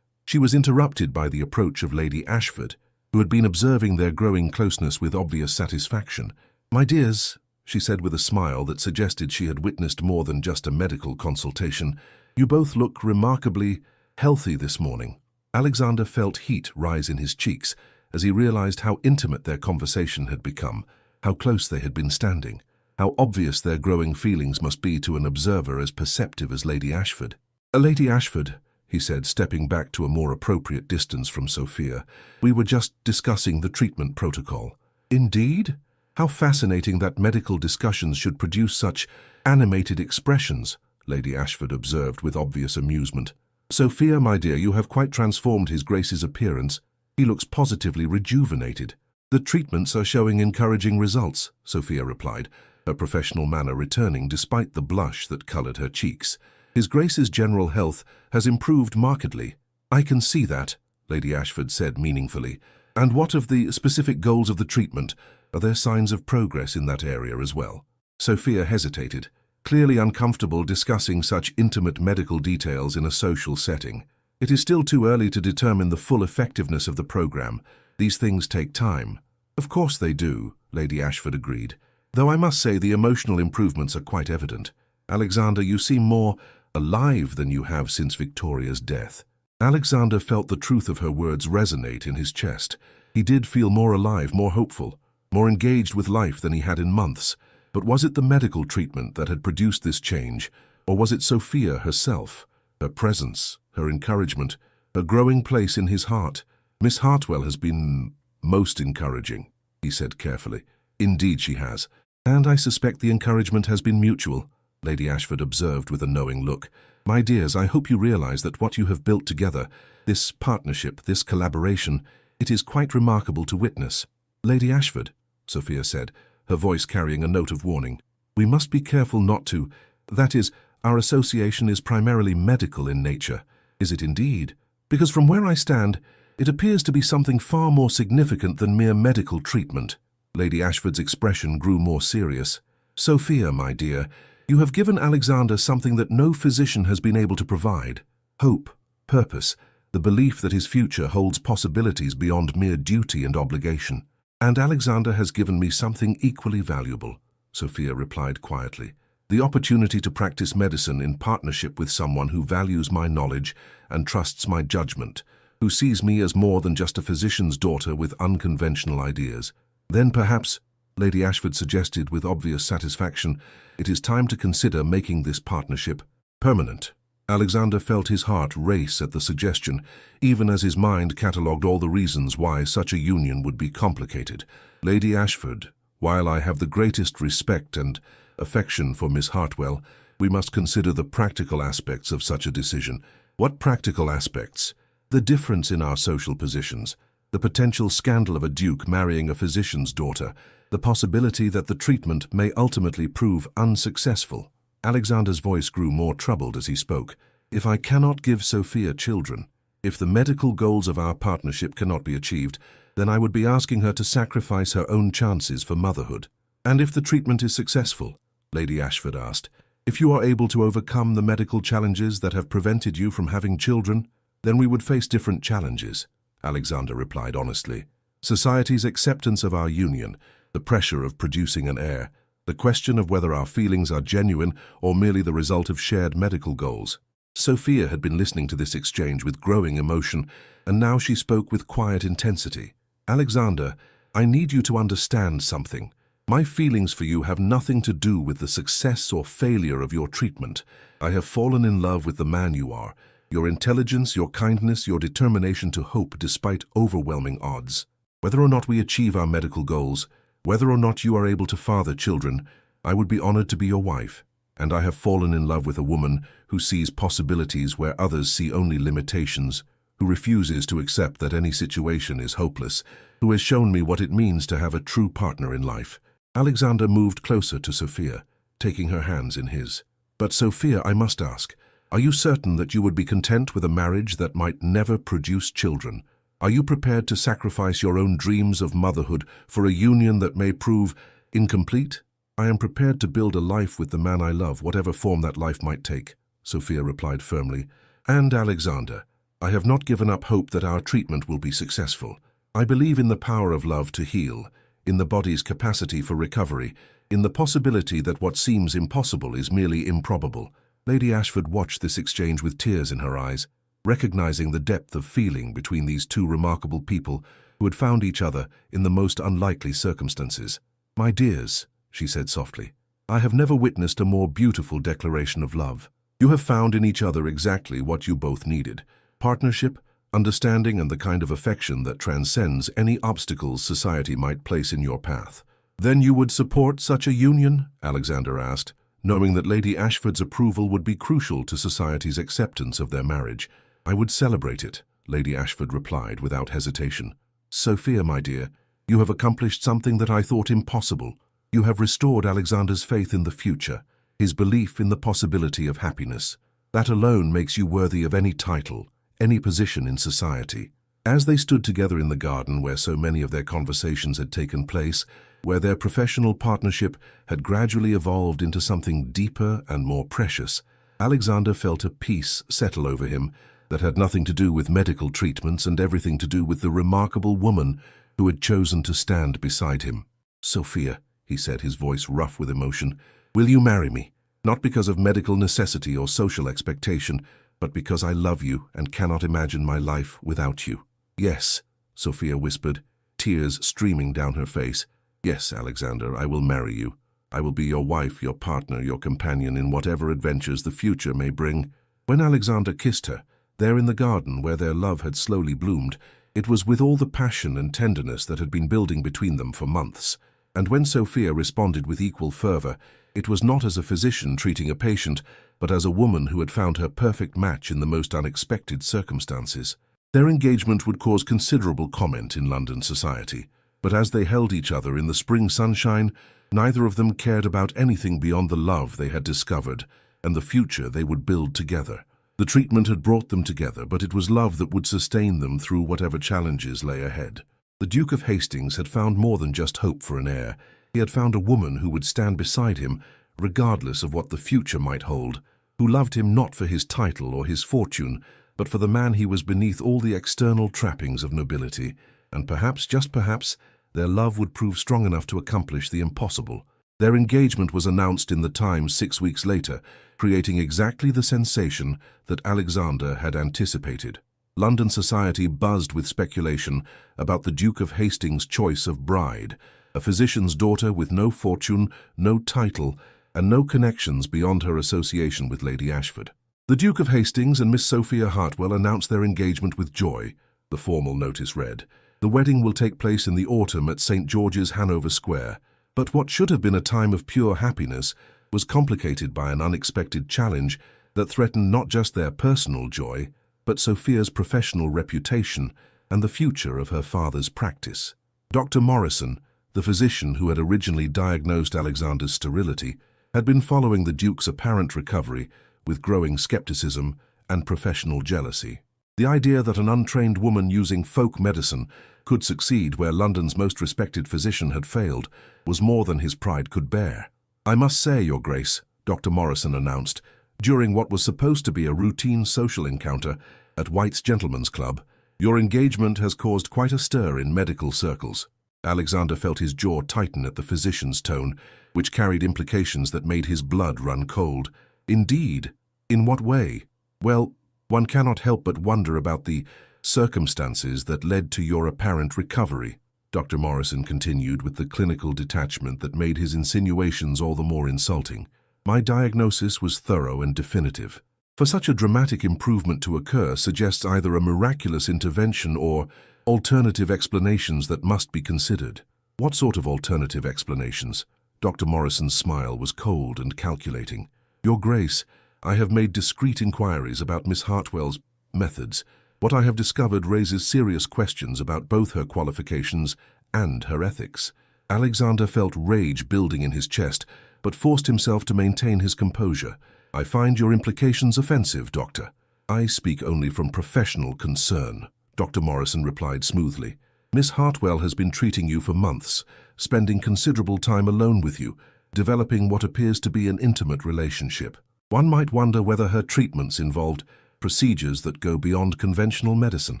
She was interrupted by the approach of Lady Ashford, who had been observing their growing closeness with obvious satisfaction. My dears, she said with a smile that suggested she had witnessed more than just a medical consultation, you both look remarkably healthy this morning. Alexander felt heat rise in his cheeks as he realized how intimate their conversation had become, how close they had been standing, how obvious their growing feelings must be to an observer as perceptive as Lady Ashford. Lady Ashford, he said, stepping back to a more appropriate distance from Sophia, we were just discussing the treatment protocol. Indeed? How fascinating that medical discussions should produce such animated expressions, Lady Ashford observed with obvious amusement. Sophia, my dear, you have quite transformed His Grace's appearance. He looks positively rejuvenated. The treatments are showing encouraging results, Sophia replied, her professional manner returning despite the blush that colored her cheeks. His Grace's general health has improved markedly. I can see that, Lady Ashford said meaningfully. And what of the specific goals of the treatment? Are there signs of progress in that area as well? Sophia hesitated, clearly uncomfortable discussing such intimate medical details in a social setting. It is still too early to determine the full effectiveness of the program. These things take time. Of course they do, Lady Ashford agreed, though I must say the emotional improvements are quite evident. Alexander, you seem more alive than you have since Victoria's death. Alexander felt the truth of her words resonate in his chest. He did feel more alive, more hopeful, more engaged with life than he had in months. But was it the medical treatment that had produced this change, or was it Sophia herself, her presence, her encouragement, her growing place in his heart? Miss Hartwell has been most encouraging, he said carefully. Indeed she has. And I suspect the encouragement has been mutual, Lady Ashford observed with a knowing look. My dears, I hope you realize that what you have built together, this partnership, this collaboration, it is quite remarkable to witness. Lady Ashford, Sophia said, her voice carrying a note of warning. We must be careful not to. That is, our association is primarily medical in nature. Is it indeed? Because from where I stand, it appears to be something far more significant than mere medical treatment. Lady Ashford's expression grew more serious. Sophia, my dear, you have given Alexander something that no physician has been able to provide. Hope, purpose, the belief that his future holds possibilities beyond mere duty and obligation. And Alexander has given me something equally valuable, Sophia replied quietly. The opportunity to practice medicine in partnership with someone who values my knowledge and trusts my judgment, who sees me as more than just a physician's daughter with unconventional ideas. Then perhaps, Lady Ashford suggested with obvious satisfaction, it is time to consider making this partnership permanent. Alexander felt his heart race at the suggestion, even as his mind catalogued all the reasons why such a union would be complicated. Lady Ashford, while I have the greatest respect and affection for Miss Hartwell, we must consider the practical aspects of such a decision. What practical aspects? The difference in our social positions, the potential scandal of a duke marrying a physician's daughter, the possibility that the treatment may ultimately prove unsuccessful. Alexander's voice grew more troubled as he spoke. If I cannot give Sophia children, if the medical goals of our partnership cannot be achieved, then I would be asking her to sacrifice her own chances for motherhood. And if the treatment is successful, Lady Ashford asked, if you are able to overcome the medical challenges that have prevented you from having children, then we would face different challenges, Alexander replied honestly. Society's acceptance of our union, the pressure of producing an heir, the question of whether our feelings are genuine or merely the result of shared medical goals. Sophia had been listening to this exchange with growing emotion, and now she spoke with quiet intensity. "Alexander, I need you to understand something. My feelings for you have nothing to do with the success or failure of your treatment. I have fallen in love with the man you are, your intelligence, your kindness, your determination to hope despite overwhelming odds. Whether or not we achieve our medical goals, whether or not you are able to father children, I would be honored to be your wife. And I have fallen in love with a woman who sees possibilities where others see only limitations, who refuses to accept that any situation is hopeless, who has shown me what it means to have a true partner in life." Alexander moved closer to Sophia, taking her hands in his. "But Sophia, I must ask, are you certain that you would be content with a marriage that might never produce children? Are you prepared to sacrifice your own dreams of motherhood for a union that may prove incomplete?" "I am prepared to build a life with the man I love, whatever form that life might take," Sophia replied firmly. "And Alexander, I have not given up hope that our treatment will be successful. I believe in the power of love to heal, in the body's capacity for recovery, in the possibility that what seems impossible is merely improbable." Lady Ashford watched this exchange with tears in her eyes, recognizing the depth of feeling between these two remarkable people who had found each other in the most unlikely circumstances. "My dears," she said softly, "I have never witnessed a more beautiful declaration of love. You have found in each other exactly what you both needed: partnership, understanding, and the kind of affection that transcends any obstacles society might place in your path." "Then you would support such a union?" Alexander asked, knowing that Lady Ashford's approval would be crucial to society's acceptance of their marriage. "I would celebrate it," Lady Ashford replied without hesitation. "Sophia, my dear, you have accomplished something that I thought impossible. You have restored Alexander's faith in the future, his belief in the possibility of happiness. That alone makes you worthy of any title, any position in society." As they stood together in the garden where so many of their conversations had taken place, where their professional partnership had gradually evolved into something deeper and more precious, Alexander felt a peace settle over him that had nothing to do with medical treatments and everything to do with the remarkable woman who had chosen to stand beside him. "Sophia," he said, his voice rough with emotion, "will you marry me? Not because of medical necessity or social expectation, but because I love you and cannot imagine my life without you." "Yes," Sophia whispered, tears streaming down her face. "Yes, Alexander, I will marry you. I will be your wife, your partner, your companion in whatever adventures the future may bring." When Alexander kissed her, there in the garden where their love had slowly bloomed, it was with all the passion and tenderness that had been building between them for months. And when Sophia responded with equal fervor, it was not as a physician treating a patient, but as a woman who had found her perfect match in the most unexpected circumstances. Their engagement would cause considerable comment in London society, but as they held each other in the spring sunshine, neither of them cared about anything beyond the love they had discovered and the future they would build together. The treatment had brought them together, but it was love that would sustain them through whatever challenges lay ahead. The Duke of Hastings had found more than just hope for an heir. He had found a woman who would stand beside him, regardless of what the future might hold, who loved him not for his title or his fortune, but for the man he was beneath all the external trappings of nobility. And perhaps, just perhaps, their love would prove strong enough to accomplish the impossible. Their engagement was announced in the Times 6 weeks later, creating exactly the sensation that Alexander had anticipated. London society buzzed with speculation about the Duke of Hastings' choice of bride, a physician's daughter with no fortune, no title, and no connections beyond her association with Lady Ashford. "The Duke of Hastings and Miss Sophia Hartwell announced their engagement with joy," the formal notice read. "The wedding will take place in the autumn at St. George's, Hanover Square." But what should have been a time of pure happiness was complicated by an unexpected challenge that threatened not just their personal joy, but Sophia's professional reputation and the future of her father's practice. Dr. Morrison, the physician who had originally diagnosed Alexander's sterility, had been following the Duke's apparent recovery with growing skepticism and professional jealousy. The idea that an untrained woman using folk medicine could succeed where London's most respected physician had failed was more than his pride could bear. "I must say, Your Grace," Dr. Morrison announced, during what was supposed to be a routine social encounter at White's Gentlemen's Club, "your engagement has caused quite a stir in medical circles." Alexander felt his jaw tighten at the physician's tone, which carried implications that made his blood run cold. "Indeed? In what way?" Well, one cannot help but wonder about the circumstances that led to your apparent recovery, Dr. Morrison continued with the clinical detachment that made his insinuations all the more insulting. My diagnosis was thorough and definitive. For such a dramatic improvement to occur suggests either a miraculous intervention or alternative explanations that must be considered. What sort of alternative explanations? Dr. Morrison's smile was cold and calculating. Your Grace, I have made discreet inquiries about Miss Hartwell's methods. What I have discovered raises serious questions about both her qualifications and her ethics. Alexander felt rage building in his chest, but forced himself to maintain his composure. I find your implications offensive, Doctor. I speak only from professional concern, Dr. Morrison replied smoothly. Miss Hartwell has been treating you for months, spending considerable time alone with you, developing what appears to be an intimate relationship. One might wonder whether her treatments involved procedures that go beyond conventional medicine.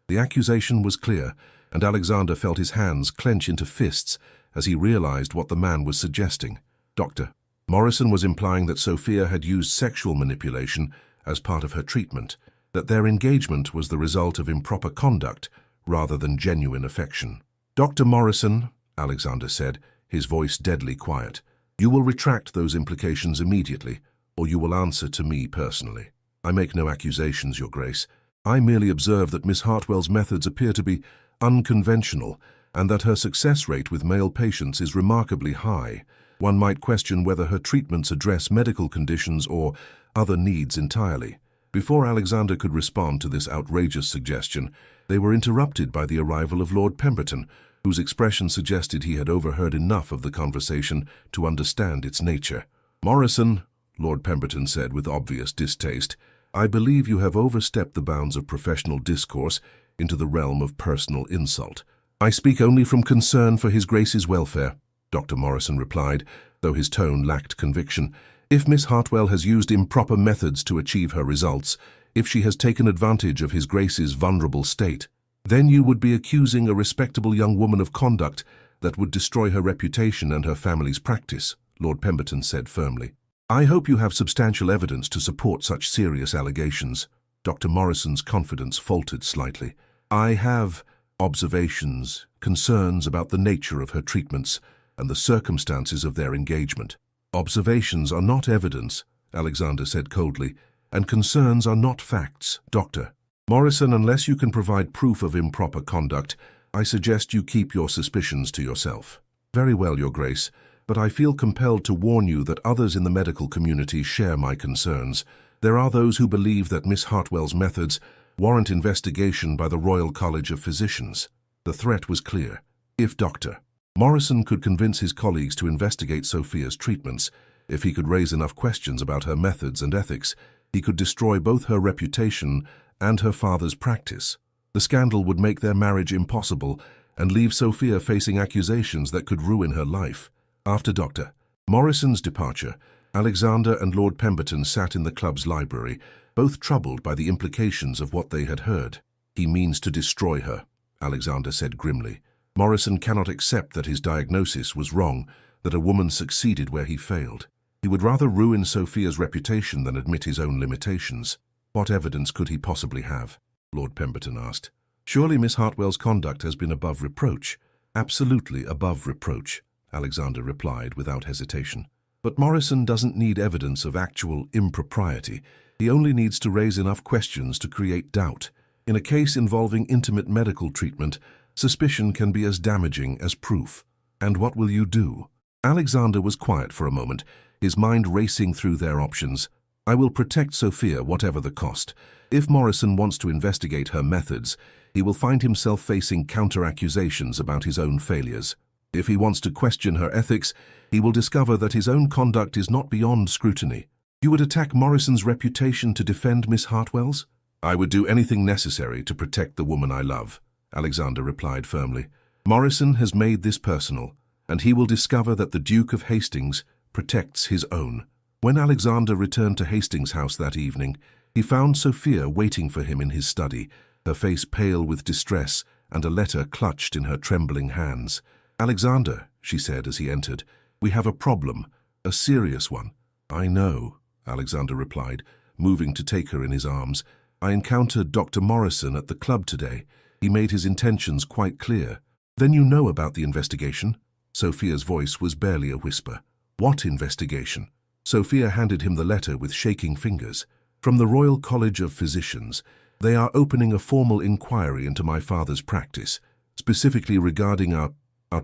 The accusation was clear, and Alexander felt his hands clench into fists as he realized what the man was suggesting. Doctor, Morrison was implying that Sophia had used sexual manipulation as part of her treatment, that their engagement was the result of improper conduct rather than genuine affection. Dr. Morrison, Alexander said, his voice deadly quiet, you will retract those implications immediately, or you will answer to me personally. I make no accusations, Your Grace. I merely observe that Miss Hartwell's methods appear to be unconventional and that her success rate with male patients is remarkably high. One might question whether her treatments address medical conditions or other needs entirely. Before Alexander could respond to this outrageous suggestion, they were interrupted by the arrival of Lord Pemberton, whose expression suggested he had overheard enough of the conversation to understand its nature. Morrison, Lord Pemberton said with obvious distaste, I believe you have overstepped the bounds of professional discourse into the realm of personal insult. I speak only from concern for His Grace's welfare, Dr. Morrison replied, though his tone lacked conviction. If Miss Hartwell has used improper methods to achieve her results, if she has taken advantage of His Grace's vulnerable state, then you would be accusing a respectable young woman of conduct that would destroy her reputation and her family's practice, Lord Pemberton said firmly. I hope you have substantial evidence to support such serious allegations. Dr. Morrison's confidence faltered slightly. I have observations, concerns about the nature of her treatments and the circumstances of their engagement. Observations are not evidence, Alexander said coldly, and concerns are not facts, Doctor. Morrison, unless you can provide proof of improper conduct, I suggest you keep your suspicions to yourself. Very well, Your Grace, but I feel compelled to warn you that others in the medical community share my concerns. There are those who believe that Miss Hartwell's methods warrant investigation by the Royal College of Physicians. The threat was clear. If Dr. Morrison could convince his colleagues to investigate Sophia's treatments, if he could raise enough questions about her methods and ethics, he could destroy both her reputation and her father's practice. The scandal would make their marriage impossible and leave Sophia facing accusations that could ruin her life. After Dr. Morrison's departure, Alexander and Lord Pemberton sat in the club's library, both troubled by the implications of what they had heard. He means to destroy her, Alexander said grimly. Morrison cannot accept that his diagnosis was wrong, that a woman succeeded where he failed. He would rather ruin Sophia's reputation than admit his own limitations. What evidence could he possibly have? Lord Pemberton asked. Surely Miss Hartwell's conduct has been above reproach. Absolutely above reproach, Alexander replied without hesitation. But Morrison doesn't need evidence of actual impropriety. He only needs to raise enough questions to create doubt. In a case involving intimate medical treatment, suspicion can be as damaging as proof. And what will you do? Alexander was quiet for a moment, his mind racing through their options. I will protect Sophia whatever the cost. If Morrison wants to investigate her methods, he will find himself facing counter-accusations about his own failures. If he wants to question her ethics, he will discover that his own conduct is not beyond scrutiny. You would attack Morrison's reputation to defend Miss Hartwell's? I would do anything necessary to protect the woman I love, Alexander replied firmly. Morrison has made this personal, and he will discover that the Duke of Hastings protects his own. When Alexander returned to Hastings House that evening, he found Sophia waiting for him in his study, her face pale with distress and a letter clutched in her trembling hands. Alexander, she said as he entered, we have a problem, a serious one. I know, Alexander replied, moving to take her in his arms. "I encountered Dr. Morrison at the club today. He made his intentions quite clear." "Then you know about the investigation?" Sophia's voice was barely a whisper. "What investigation?" Sophia handed him the letter with shaking fingers. "From the Royal College of Physicians. They are opening a formal inquiry into my father's practice, specifically regarding our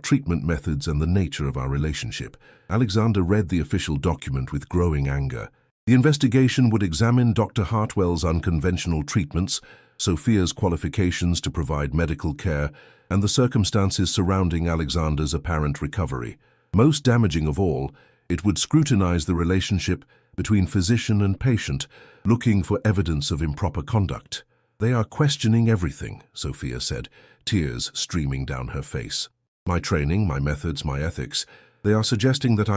treatment methods and the nature of our relationship." Alexander read the official document with growing anger. The investigation would examine Dr. Hartwell's unconventional treatments, Sophia's qualifications to provide medical care, and the circumstances surrounding Alexander's apparent recovery. Most damaging of all, it would scrutinize the relationship between physician and patient, looking for evidence of improper conduct. "They are questioning everything," Sophia said, tears streaming down her face. "My training, my methods, my ethics. They are suggesting that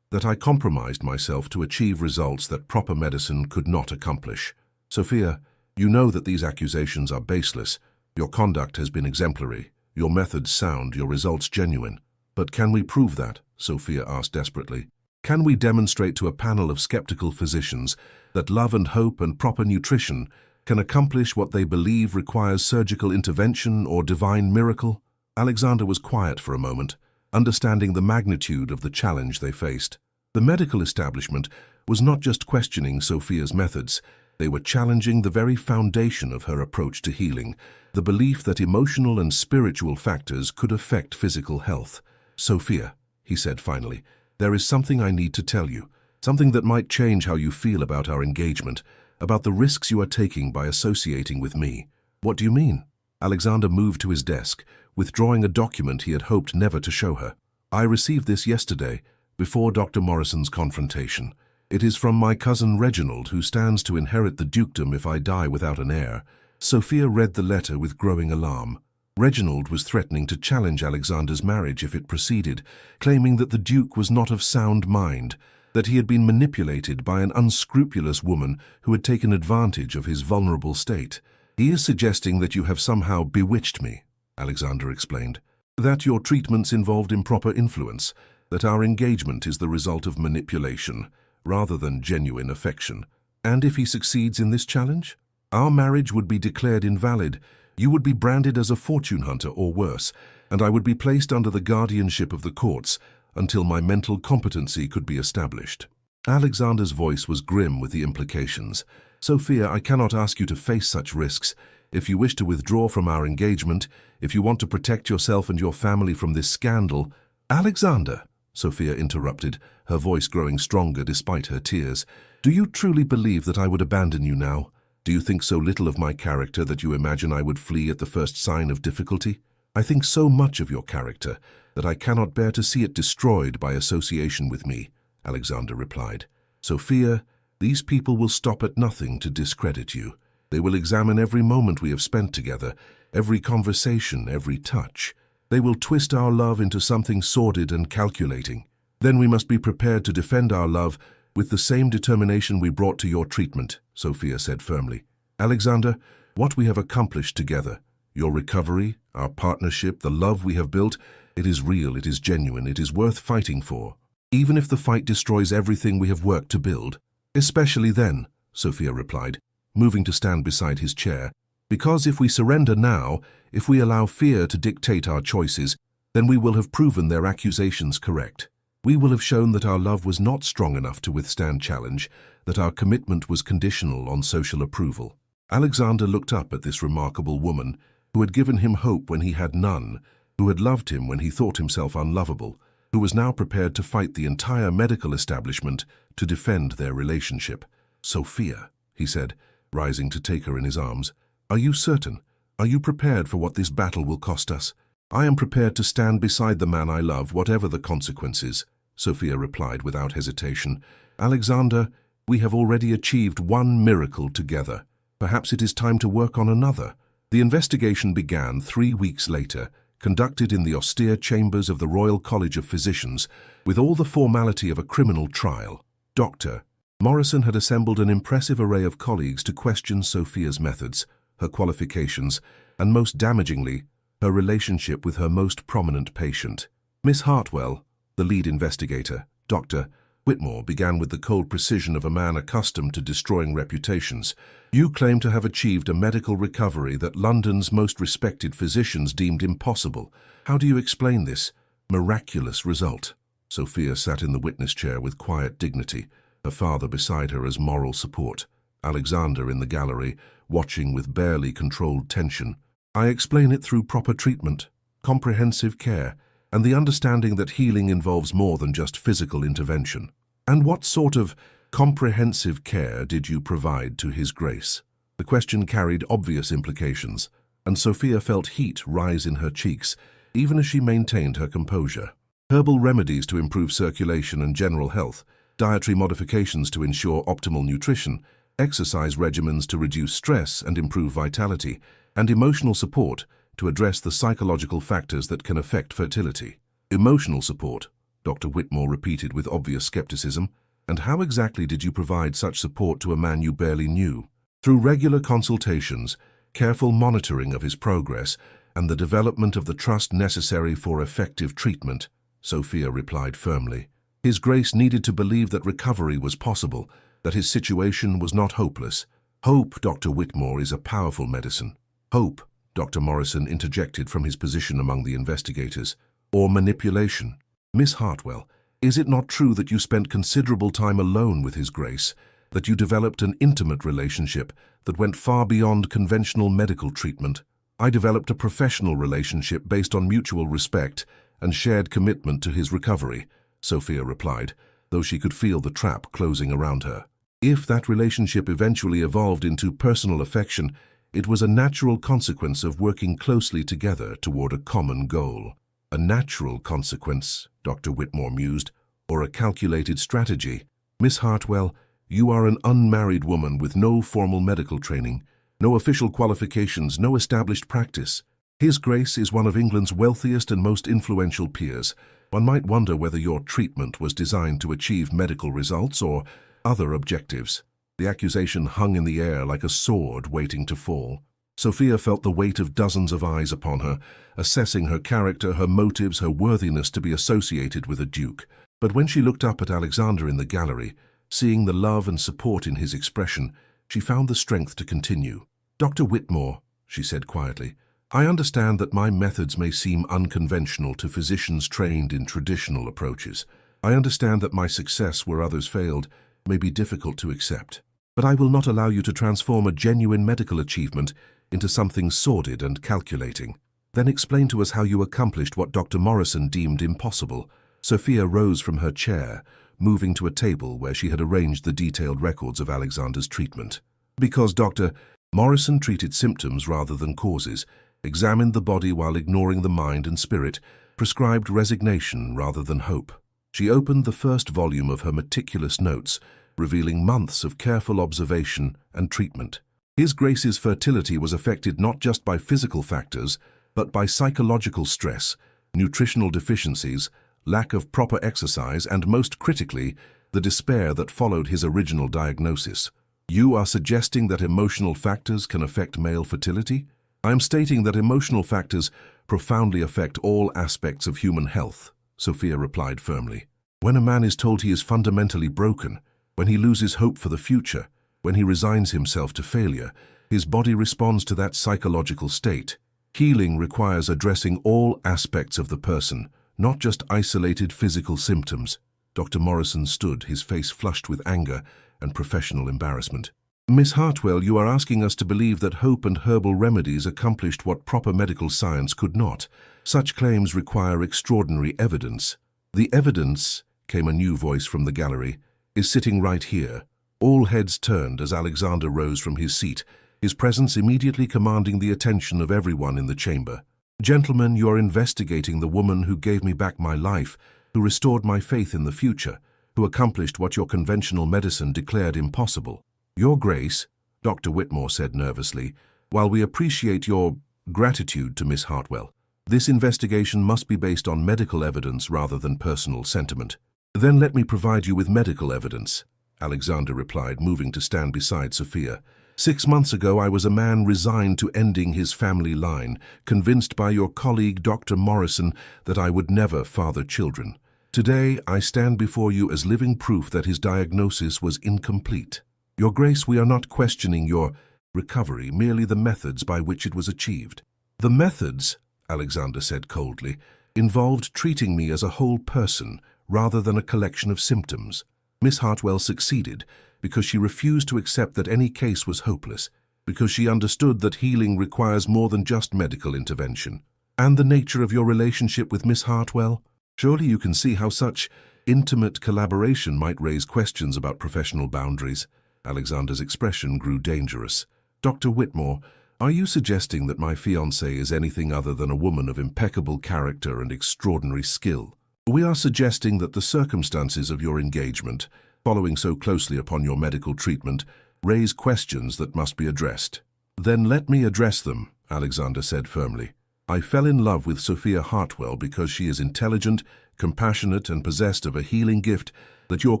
I compromised myself to achieve results that proper medicine could not accomplish." "Sophia, you know that these accusations are baseless. Your conduct has been exemplary, your methods sound, your results genuine. But can we prove that?" Sophia asked desperately. "Can we demonstrate to a panel of skeptical physicians that love and hope and proper nutrition can accomplish what they believe requires surgical intervention or divine miracle?" Alexander was quiet for a moment, understanding the magnitude of the challenge they faced. The medical establishment was not just questioning Sophia's methods, they were challenging the very foundation of her approach to healing, the belief that emotional and spiritual factors could affect physical health. "Sophia," he said finally, "there is something I need to tell you, something that might change how you feel about our engagement, about the risks you are taking by associating with me." "What do you mean?" Alexander moved to his desk, withdrawing a document he had hoped never to show her. "I received this yesterday, before Dr. Morrison's confrontation. It is from my cousin Reginald, who stands to inherit the dukedom if I die without an heir." Sophia read the letter with growing alarm. Reginald was threatening to challenge Alexander's marriage if it proceeded, claiming that the Duke was not of sound mind, that he had been manipulated by an unscrupulous woman who had taken advantage of his vulnerable state. "He is suggesting that you have somehow bewitched me," Alexander explained, "that your treatments involved improper influence, that our engagement is the result of manipulation, rather than genuine affection. And if he succeeds in this challenge, our marriage would be declared invalid, you would be branded as a fortune hunter or worse, and I would be placed under the guardianship of the courts until my mental competency could be established." Alexander's voice was grim with the implications. "Sophia, I cannot ask you to face such risks. If you wish to withdraw from our engagement, if you want to protect yourself and your family from this scandal—" "Alexander," Sophia interrupted, her voice growing stronger despite her tears, "do you truly believe that I would abandon you now? Do you think so little of my character that you imagine I would flee at the first sign of difficulty? I think so much of your character that I cannot bear to see it destroyed by association with me," Alexander replied. "Sophia, these people will stop at nothing to discredit you. They will examine every moment we have spent together, every conversation, every touch. They will twist our love into something sordid and calculating. Then we must be prepared to defend our love with the same determination we brought to your treatment," Sophia said firmly. "Alexander, what we have accomplished together, your recovery, our partnership, the love we have built, it is real, it is genuine, it is worth fighting for. Even if the fight destroys everything we have worked to build." "Especially then," Sophia replied, moving to stand beside his chair, "because if we surrender now, if we allow fear to dictate our choices, then we will have proven their accusations correct. We will have shown that our love was not strong enough to withstand challenge, that our commitment was conditional on social approval." Alexander looked up at this remarkable woman, who had given him hope when he had none, who had loved him when he thought himself unlovable, who was now prepared to fight the entire medical establishment to defend their relationship. "Sophia," he said, rising to take her in his arms, "are you certain? Are you prepared for what this battle will cost us?" "I am prepared to stand beside the man I love, whatever the consequences," Sophia replied without hesitation. "Alexander, we have already achieved one miracle together. Perhaps it is time to work on another." The investigation began 3 weeks later, conducted in the austere chambers of the Royal College of Physicians, with all the formality of a criminal trial. Dr. Morrison had assembled an impressive array of colleagues to question Sophia's methods, her qualifications, and most damagingly, her relationship with her most prominent patient. Miss Hartwell, the lead investigator, doctor, Whitmore began with the cold precision of a man accustomed to destroying reputations. "You claim to have achieved a medical recovery that London's most respected physicians deemed impossible. How do you explain this miraculous result?" Sophia sat in the witness chair with quiet dignity, her father beside her as moral support. Alexander in the gallery, watching with barely controlled tension. "I explain it through proper treatment, comprehensive care, and the understanding that healing involves more than just physical intervention." "And what sort of comprehensive care did you provide to His Grace?" The question carried obvious implications, and Sophia felt heat rise in her cheeks, even as she maintained her composure. Herbal remedies to improve circulation and general health, dietary modifications to ensure optimal nutrition, exercise regimens to reduce stress and improve vitality, and emotional support to address the psychological factors that can affect fertility. "Emotional support," Dr. Whitmore repeated with obvious skepticism. "And how exactly did you provide such support to a man you barely knew?" "Through regular consultations, careful monitoring of his progress, and the development of the trust necessary for effective treatment," Sophia replied firmly. "His Grace needed to believe that recovery was possible, that his situation was not hopeless." "Hope, Dr. Whitmore, is a powerful medicine." "Hope," Dr. Morrison interjected from his position among the investigators. "Or manipulation." "Miss Hartwell, is it not true that you spent considerable time alone with His Grace, that you developed an intimate relationship that went far beyond conventional medical treatment?" "I developed a professional relationship based on mutual respect and shared commitment to his recovery," Sophia replied, though she could feel the trap closing around her. "If that relationship eventually evolved into personal affection, it was a natural consequence of working closely together toward a common goal." "A natural consequence," Dr. Whitmore mused, "or a calculated strategy." "Miss Hartwell, you are an unmarried woman with no formal medical training, no official qualifications, no established practice. His Grace is one of England's wealthiest and most influential peers. One might wonder whether your treatment was designed to achieve medical results or other objectives." The accusation hung in the air like a sword waiting to fall. Sophia felt the weight of dozens of eyes upon her, assessing her character, her motives, her worthiness to be associated with a duke. But when she looked up at Alexander in the gallery, seeing the love and support in his expression, she found the strength to continue. "Dr. Whitmore," she said quietly, "I understand that my methods may seem unconventional to physicians trained in traditional approaches. I understand that my success where others failed may be difficult to accept. But I will not allow you to transform a genuine medical achievement into something sordid and calculating." "Then explain to us how you accomplished what Dr. Morrison deemed impossible." Sophia rose from her chair, moving to a table where she had arranged the detailed records of Alexander's treatment. "Because Dr. Morrison treated symptoms rather than causes, examined the body while ignoring the mind and spirit, prescribed resignation rather than hope." She opened the first volume of her meticulous notes, revealing months of careful observation and treatment. His Grace's fertility was affected not just by physical factors, but by psychological stress, nutritional deficiencies, lack of proper exercise, and most critically, the despair that followed his original diagnosis. "You are suggesting that emotional factors can affect male fertility?" "I am stating that emotional factors profoundly affect all aspects of human health," Sophia replied firmly. "When a man is told he is fundamentally broken, when he loses hope for the future, when he resigns himself to failure, his body responds to that psychological state. Healing requires addressing all aspects of the person, not just isolated physical symptoms." Dr. Morrison stood, his face flushed with anger and professional embarrassment. "Miss Hartwell, you are asking us to believe that hope and herbal remedies accomplished what proper medical science could not. Such claims require extraordinary evidence." "The evidence," came a new voice from the gallery, "is sitting right here." All heads turned as Alexander rose from his seat, his presence immediately commanding the attention of everyone in the chamber. "Gentlemen, you are investigating the woman who gave me back my life, who restored my faith in the future, who accomplished what your conventional medicine declared impossible." "Your Grace," Dr. Whitmore said nervously, "while we appreciate your gratitude to Miss Hartwell, this investigation must be based on medical evidence rather than personal sentiment." "Then let me provide you with medical evidence," Alexander replied, moving to stand beside Sophia. 6 months ago, I was a man resigned to ending his family line, convinced by your colleague Dr. Morrison that I would never father children. Today, I stand before you as living proof that his diagnosis was incomplete. Your Grace, we are not questioning your recovery, merely the methods by which it was achieved. The methods, Alexander said coldly, involved treating me as a whole person rather than a collection of symptoms. Miss Hartwell succeeded because she refused to accept that any case was hopeless, because she understood that healing requires more than just medical intervention. And the nature of your relationship with Miss Hartwell? Surely you can see how such intimate collaboration might raise questions about professional boundaries. Alexander's expression grew dangerous. Dr. Whitmore, are you suggesting that my fiancée is anything other than a woman of impeccable character and extraordinary skill? We are suggesting that the circumstances of your engagement, following so closely upon your medical treatment, raise questions that must be addressed. Then let me address them, Alexander said firmly. I fell in love with Sophia Hartwell because she is intelligent, compassionate, and possessed of a healing gift that your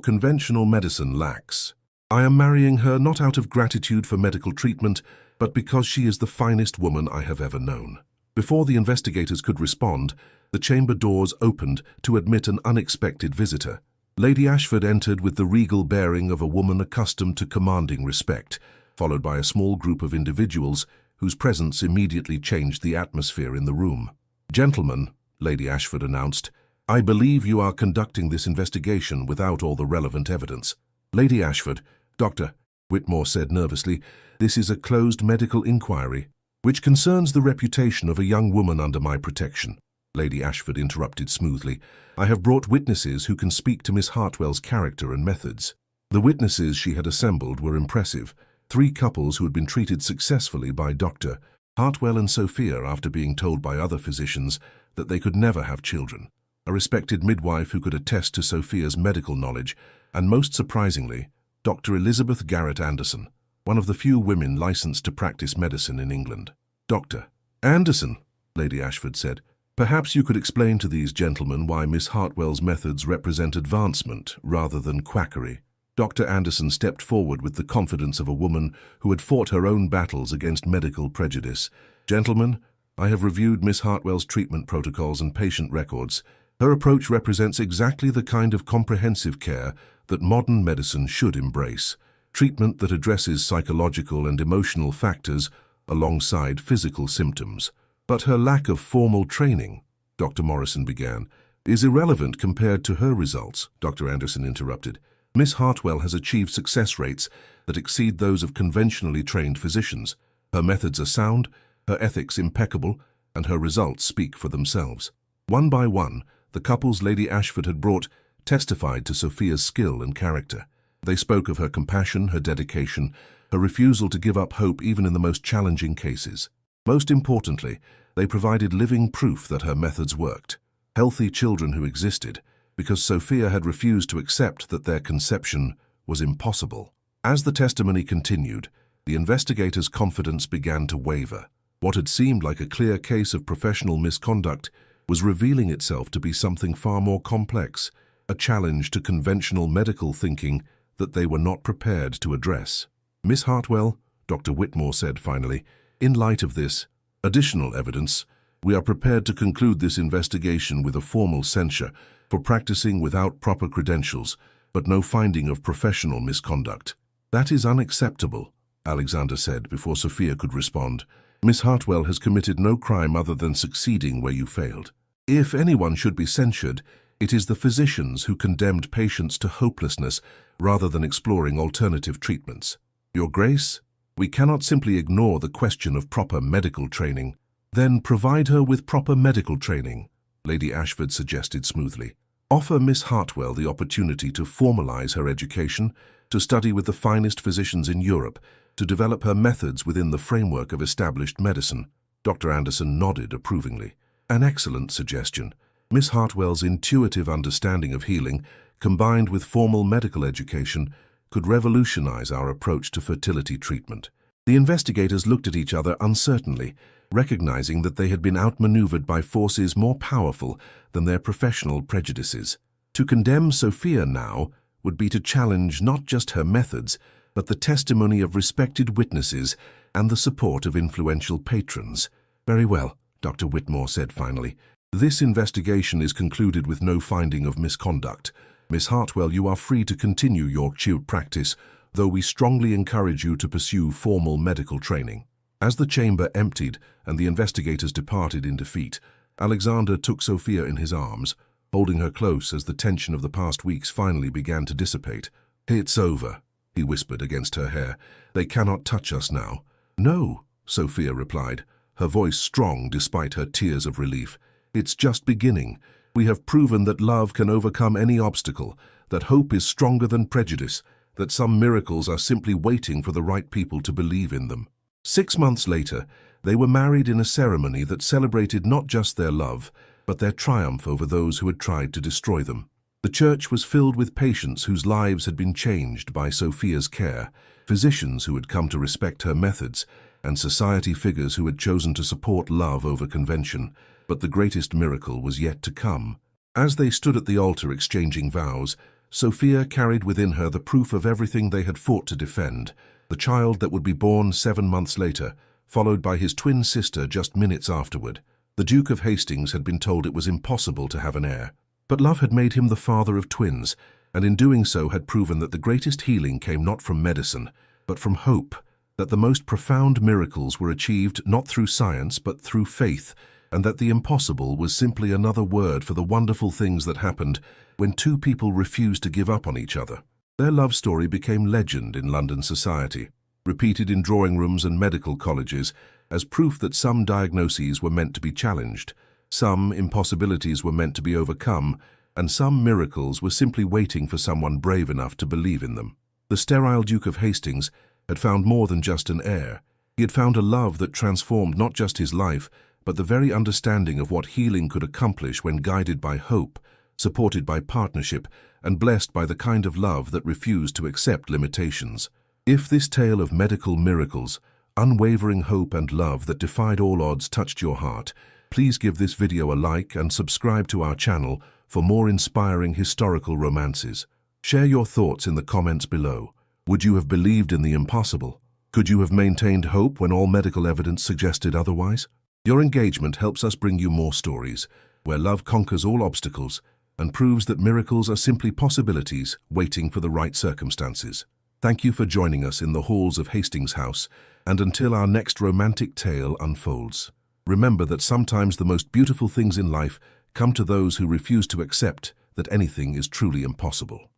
conventional medicine lacks. I am marrying her not out of gratitude for medical treatment, but because she is the finest woman I have ever known. Before the investigators could respond, the chamber doors opened to admit an unexpected visitor. Lady Ashford entered with the regal bearing of a woman accustomed to commanding respect, followed by a small group of individuals whose presence immediately changed the atmosphere in the room. Gentlemen, Lady Ashford announced, I believe you are conducting this investigation without all the relevant evidence. Lady Ashford, Dr. Whitmore said nervously, this is a closed medical inquiry, which concerns the reputation of a young woman under my protection. Lady Ashford interrupted smoothly. I have brought witnesses who can speak to Miss Hartwell's character and methods. The witnesses she had assembled were impressive. 3 couples who had been treated successfully by Dr. Hartwell and Sophia after being told by other physicians that they could never have children. A respected midwife who could attest to Sophia's medical knowledge, and most surprisingly, Dr. Elizabeth Garrett Anderson, one of the few women licensed to practice medicine in England. Dr. Anderson, Lady Ashford said, perhaps you could explain to these gentlemen why Miss Hartwell's methods represent advancement rather than quackery. Dr. Anderson stepped forward with the confidence of a woman who had fought her own battles against medical prejudice. Gentlemen, I have reviewed Miss Hartwell's treatment protocols and patient records. Her approach represents exactly the kind of comprehensive care that modern medicine should embrace. Treatment that addresses psychological and emotional factors alongside physical symptoms. But her lack of formal training, Dr. Morrison began, is irrelevant compared to her results, Dr. Anderson interrupted. Miss Hartwell has achieved success rates that exceed those of conventionally trained physicians. Her methods are sound, her ethics impeccable, and her results speak for themselves. One by one, the couples Lady Ashford had brought testified to Sophia's skill and character. They spoke of her compassion, her dedication, her refusal to give up hope even in the most challenging cases. Most importantly, they provided living proof that her methods worked. Healthy children who existed, because Sophia had refused to accept that their conception was impossible. As the testimony continued, the investigators' confidence began to waver. What had seemed like a clear case of professional misconduct was revealing itself to be something far more complex, a challenge to conventional medical thinking that they were not prepared to address. Miss Hartwell, Dr. Whitmore said finally, in light of this additional evidence, we are prepared to conclude this investigation with a formal censure for practicing without proper credentials, but no finding of professional misconduct. That is unacceptable, Alexander said before Sophia could respond. Miss Hartwell has committed no crime other than succeeding where you failed. If anyone should be censured, it is the physicians who condemned patients to hopelessness rather than exploring alternative treatments. Your Grace, we cannot simply ignore the question of proper medical training. Then provide her with proper medical training, Lady Ashford suggested smoothly. Offer Miss Hartwell the opportunity to formalize her education, to study with the finest physicians in Europe, to develop her methods within the framework of established medicine. Dr. Anderson nodded approvingly. An excellent suggestion. Miss Hartwell's intuitive understanding of healing, combined with formal medical education, could revolutionize our approach to fertility treatment. The investigators looked at each other uncertainly, recognizing that they had been outmaneuvered by forces more powerful than their professional prejudices. To condemn Sophia now would be to challenge not just her methods, but the testimony of respected witnesses and the support of influential patrons. Very well, Dr. Whitmore said finally. This investigation is concluded with no finding of misconduct. Miss Hartwell, you are free to continue your practice, though we strongly encourage you to pursue formal medical training. As the chamber emptied and the investigators departed in defeat, Alexander took Sophia in his arms, holding her close as the tension of the past weeks finally began to dissipate. "It's over," he whispered against her hair. "They cannot touch us now." "No," Sophia replied, her voice strong despite her tears of relief. "It's just beginning. We have proven that love can overcome any obstacle, that hope is stronger than prejudice, that some miracles are simply waiting for the right people to believe in them." 6 months later, they were married in a ceremony that celebrated not just their love, but their triumph over those who had tried to destroy them. The church was filled with patients whose lives had been changed by Sophia's care, physicians who had come to respect her methods, and society figures who had chosen to support love over convention. But the greatest miracle was yet to come. As they stood at the altar exchanging vows, Sophia carried within her the proof of everything they had fought to defend, the child that would be born 7 months later, followed by his twin sister just minutes afterward. The Duke of Hastings had been told it was impossible to have an heir. But love had made him the father of twins, and in doing so had proven that the greatest healing came not from medicine, but from hope, that the most profound miracles were achieved not through science but through faith, and that the impossible was simply another word for the wonderful things that happened when two people refused to give up on each other. Their love story became legend in London society, repeated in drawing rooms and medical colleges as proof that some diagnoses were meant to be challenged, some impossibilities were meant to be overcome, and some miracles were simply waiting for someone brave enough to believe in them. The sterile Duke of Hastings had found more than just an heir. He had found a love that transformed not just his life, but the very understanding of what healing could accomplish when guided by hope, supported by partnership, and blessed by the kind of love that refused to accept limitations. If this tale of medical miracles, unwavering hope and love that defied all odds touched your heart, please give this video a like and subscribe to our channel for more inspiring historical romances. Share your thoughts in the comments below. Would you have believed in the impossible? Could you have maintained hope when all medical evidence suggested otherwise? Your engagement helps us bring you more stories, where love conquers all obstacles and proves that miracles are simply possibilities waiting for the right circumstances. Thank you for joining us in the halls of Hastings House, and until our next romantic tale unfolds, remember that sometimes the most beautiful things in life come to those who refuse to accept that anything is truly impossible.